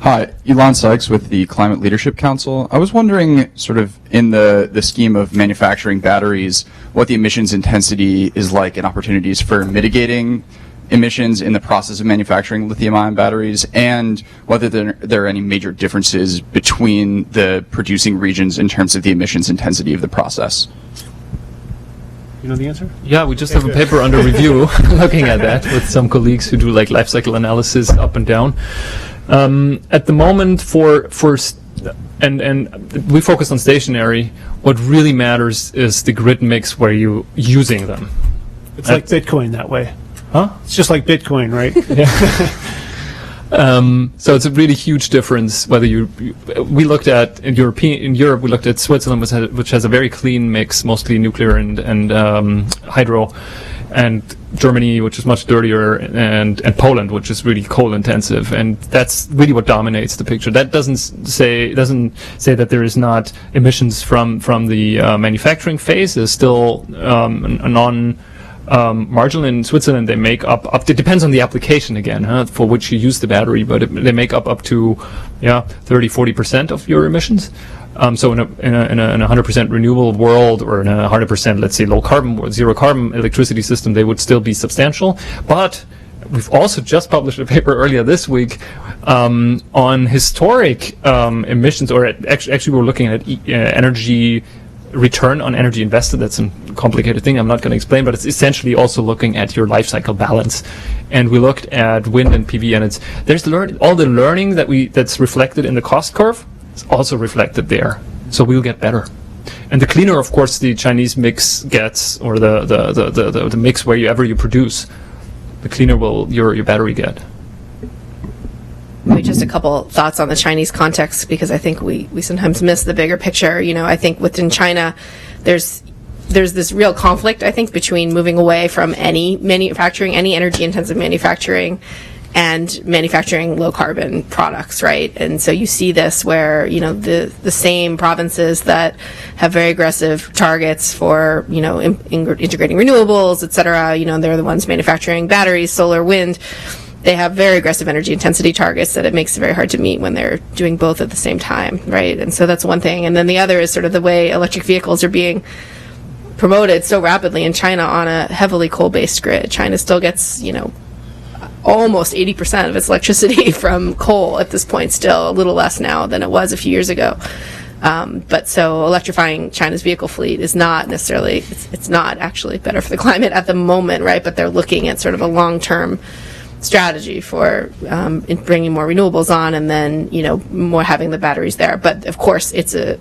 Hi, Elon Sykes with the Climate Leadership Council. I was wondering, sort of in the scheme of manufacturing batteries, what the emissions intensity is like and opportunities for mitigating emissions in the process of manufacturing lithium-ion batteries, and whether there are any major differences between the producing regions in terms of the emissions intensity of the process. You know the answer? Yeah, we just have a paper under review looking at that with some colleagues who do like life cycle analysis up and down. At the moment, and we focus on stationary. What really matters is the grid mix where you're using them. It's like Bitcoin that way. Huh? It's just like Bitcoin, right? So it's a really huge difference whether we looked at in Europe we looked at Switzerland, which has a very clean mix, mostly nuclear and hydro, and Germany, which is much dirtier, and Poland, which is really coal intensive, and that's really what dominates the picture. That doesn't say that there is not emissions from the manufacturing phase. There's still a marginal. In Switzerland, they make up. It depends on the application again, for which you use the battery, but they make up to 30-40% of your emissions. So in a 100% renewable world, or in a 100%, let's say, low carbon or zero carbon electricity system, they would still be substantial. But we've also just published a paper earlier this week on historic emissions, or actually we're looking at energy return on energy invested. That's a complicated thing I'm not going to explain, but it's essentially also looking at your life cycle balance. And we looked at wind and PV, and there's all the learning that's reflected in the cost curve. It's also reflected there, so we'll get better. And the cleaner, of course, the Chinese mix gets, or the mix wherever you produce, the cleaner will your battery get. Maybe just a couple thoughts on the Chinese context, because I think we sometimes miss the bigger picture. I think within China, there's this real conflict, I think, between moving away from any energy-intensive manufacturing, and manufacturing low-carbon products, right? And so you see this where, the same provinces that have very aggressive targets for, integrating renewables, et cetera, they're the ones manufacturing batteries, solar, wind. They have very aggressive energy intensity targets that it makes it very hard to meet when they're doing both at the same time, right? And so that's one thing. And then the other is sort of the way electric vehicles are being promoted so rapidly in China on a heavily coal-based grid. China still gets, almost 80% of its electricity from coal at this point, still a little less now than it was a few years ago. But so electrifying China's vehicle fleet is not necessarily, it's not actually better for the climate at the moment, right? But they're looking at sort of a long-term strategy for in bringing more renewables on, and then, more having the batteries there. But of course, it's a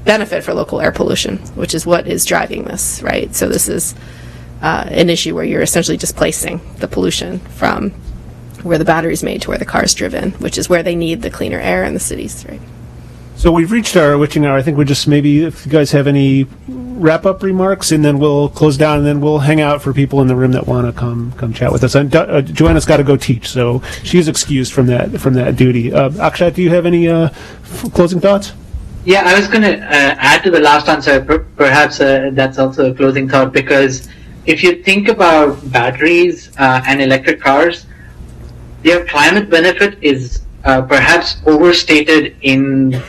benefit for local air pollution, which is what is driving this, right? So this is an issue where you're essentially displacing the pollution from where the battery's made to where the car's driven, which is where they need the cleaner air in the cities, right? So we've reached our witching hour. I think we're just maybe, if you guys have any wrap-up remarks, and then we'll close down, and then we'll hang out for people in the room that want to come chat with us. And Joanna's got to go teach, so she's excused from that duty. Akshat, do you have any closing thoughts? Yeah, I was going to add to the last answer. Perhaps that's also a closing thought, because if you think about batteries and electric cars, their climate benefit is perhaps overstated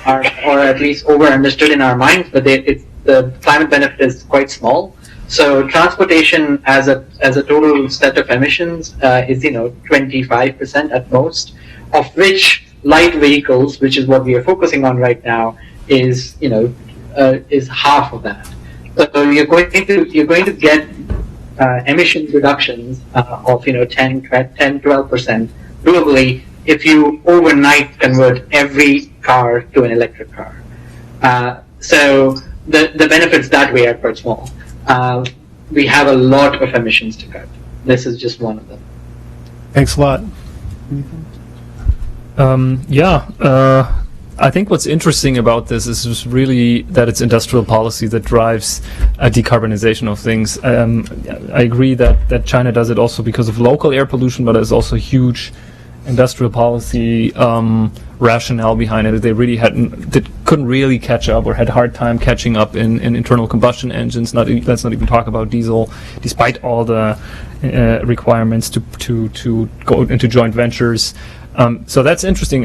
or at least over-understood in our minds, but the climate benefit is quite small. So transportation as a total set of emissions is 25% at most, of which light vehicles, which is what we are focusing on right now, is half of that. So you're going to get emission reductions of 10-12% globally if you overnight convert every car to an electric car. So the benefits that way are quite small. We have a lot of emissions to cut. This is just one of them. Thanks a lot. I think what's interesting about this is just really that it's industrial policy that drives a decarbonization of things. I agree that China does it also because of local air pollution, but there's also huge industrial policy rationale behind it. They really couldn't really catch up, or had a hard time catching up in internal combustion engines. Let's not even talk about diesel, despite all the requirements to go into joint ventures. So that's interesting.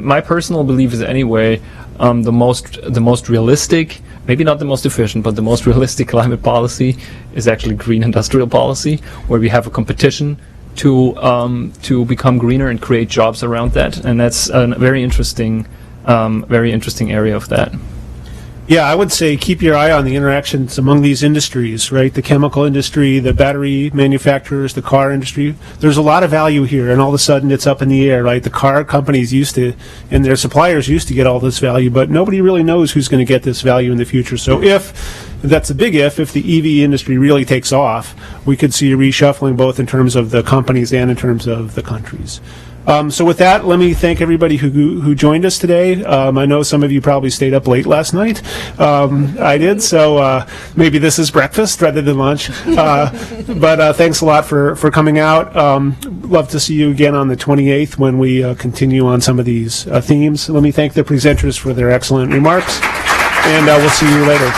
My personal belief is anyway, the most realistic, maybe not the most efficient, but the most realistic climate policy is actually green industrial policy, where we have a competition to become greener and create jobs around that, and that's a very interesting area of that. Yeah, I would say keep your eye on the interactions among these industries, right? The chemical industry, the battery manufacturers, the car industry. There's a lot of value here, and all of a sudden it's up in the air, right? The car companies used to, and their suppliers used to get all this value, but nobody really knows who's going to get this value in the future. So that's a big if the EV industry really takes off, we could see a reshuffling both in terms of the companies and in terms of the countries. So with that, let me thank everybody who joined us today. I know some of you probably stayed up late last night. I did, so maybe this is breakfast rather than lunch. But thanks a lot for coming out. Love to see you again on the 28th when we continue on some of these themes. Let me thank the presenters for their excellent remarks, and we'll see you later.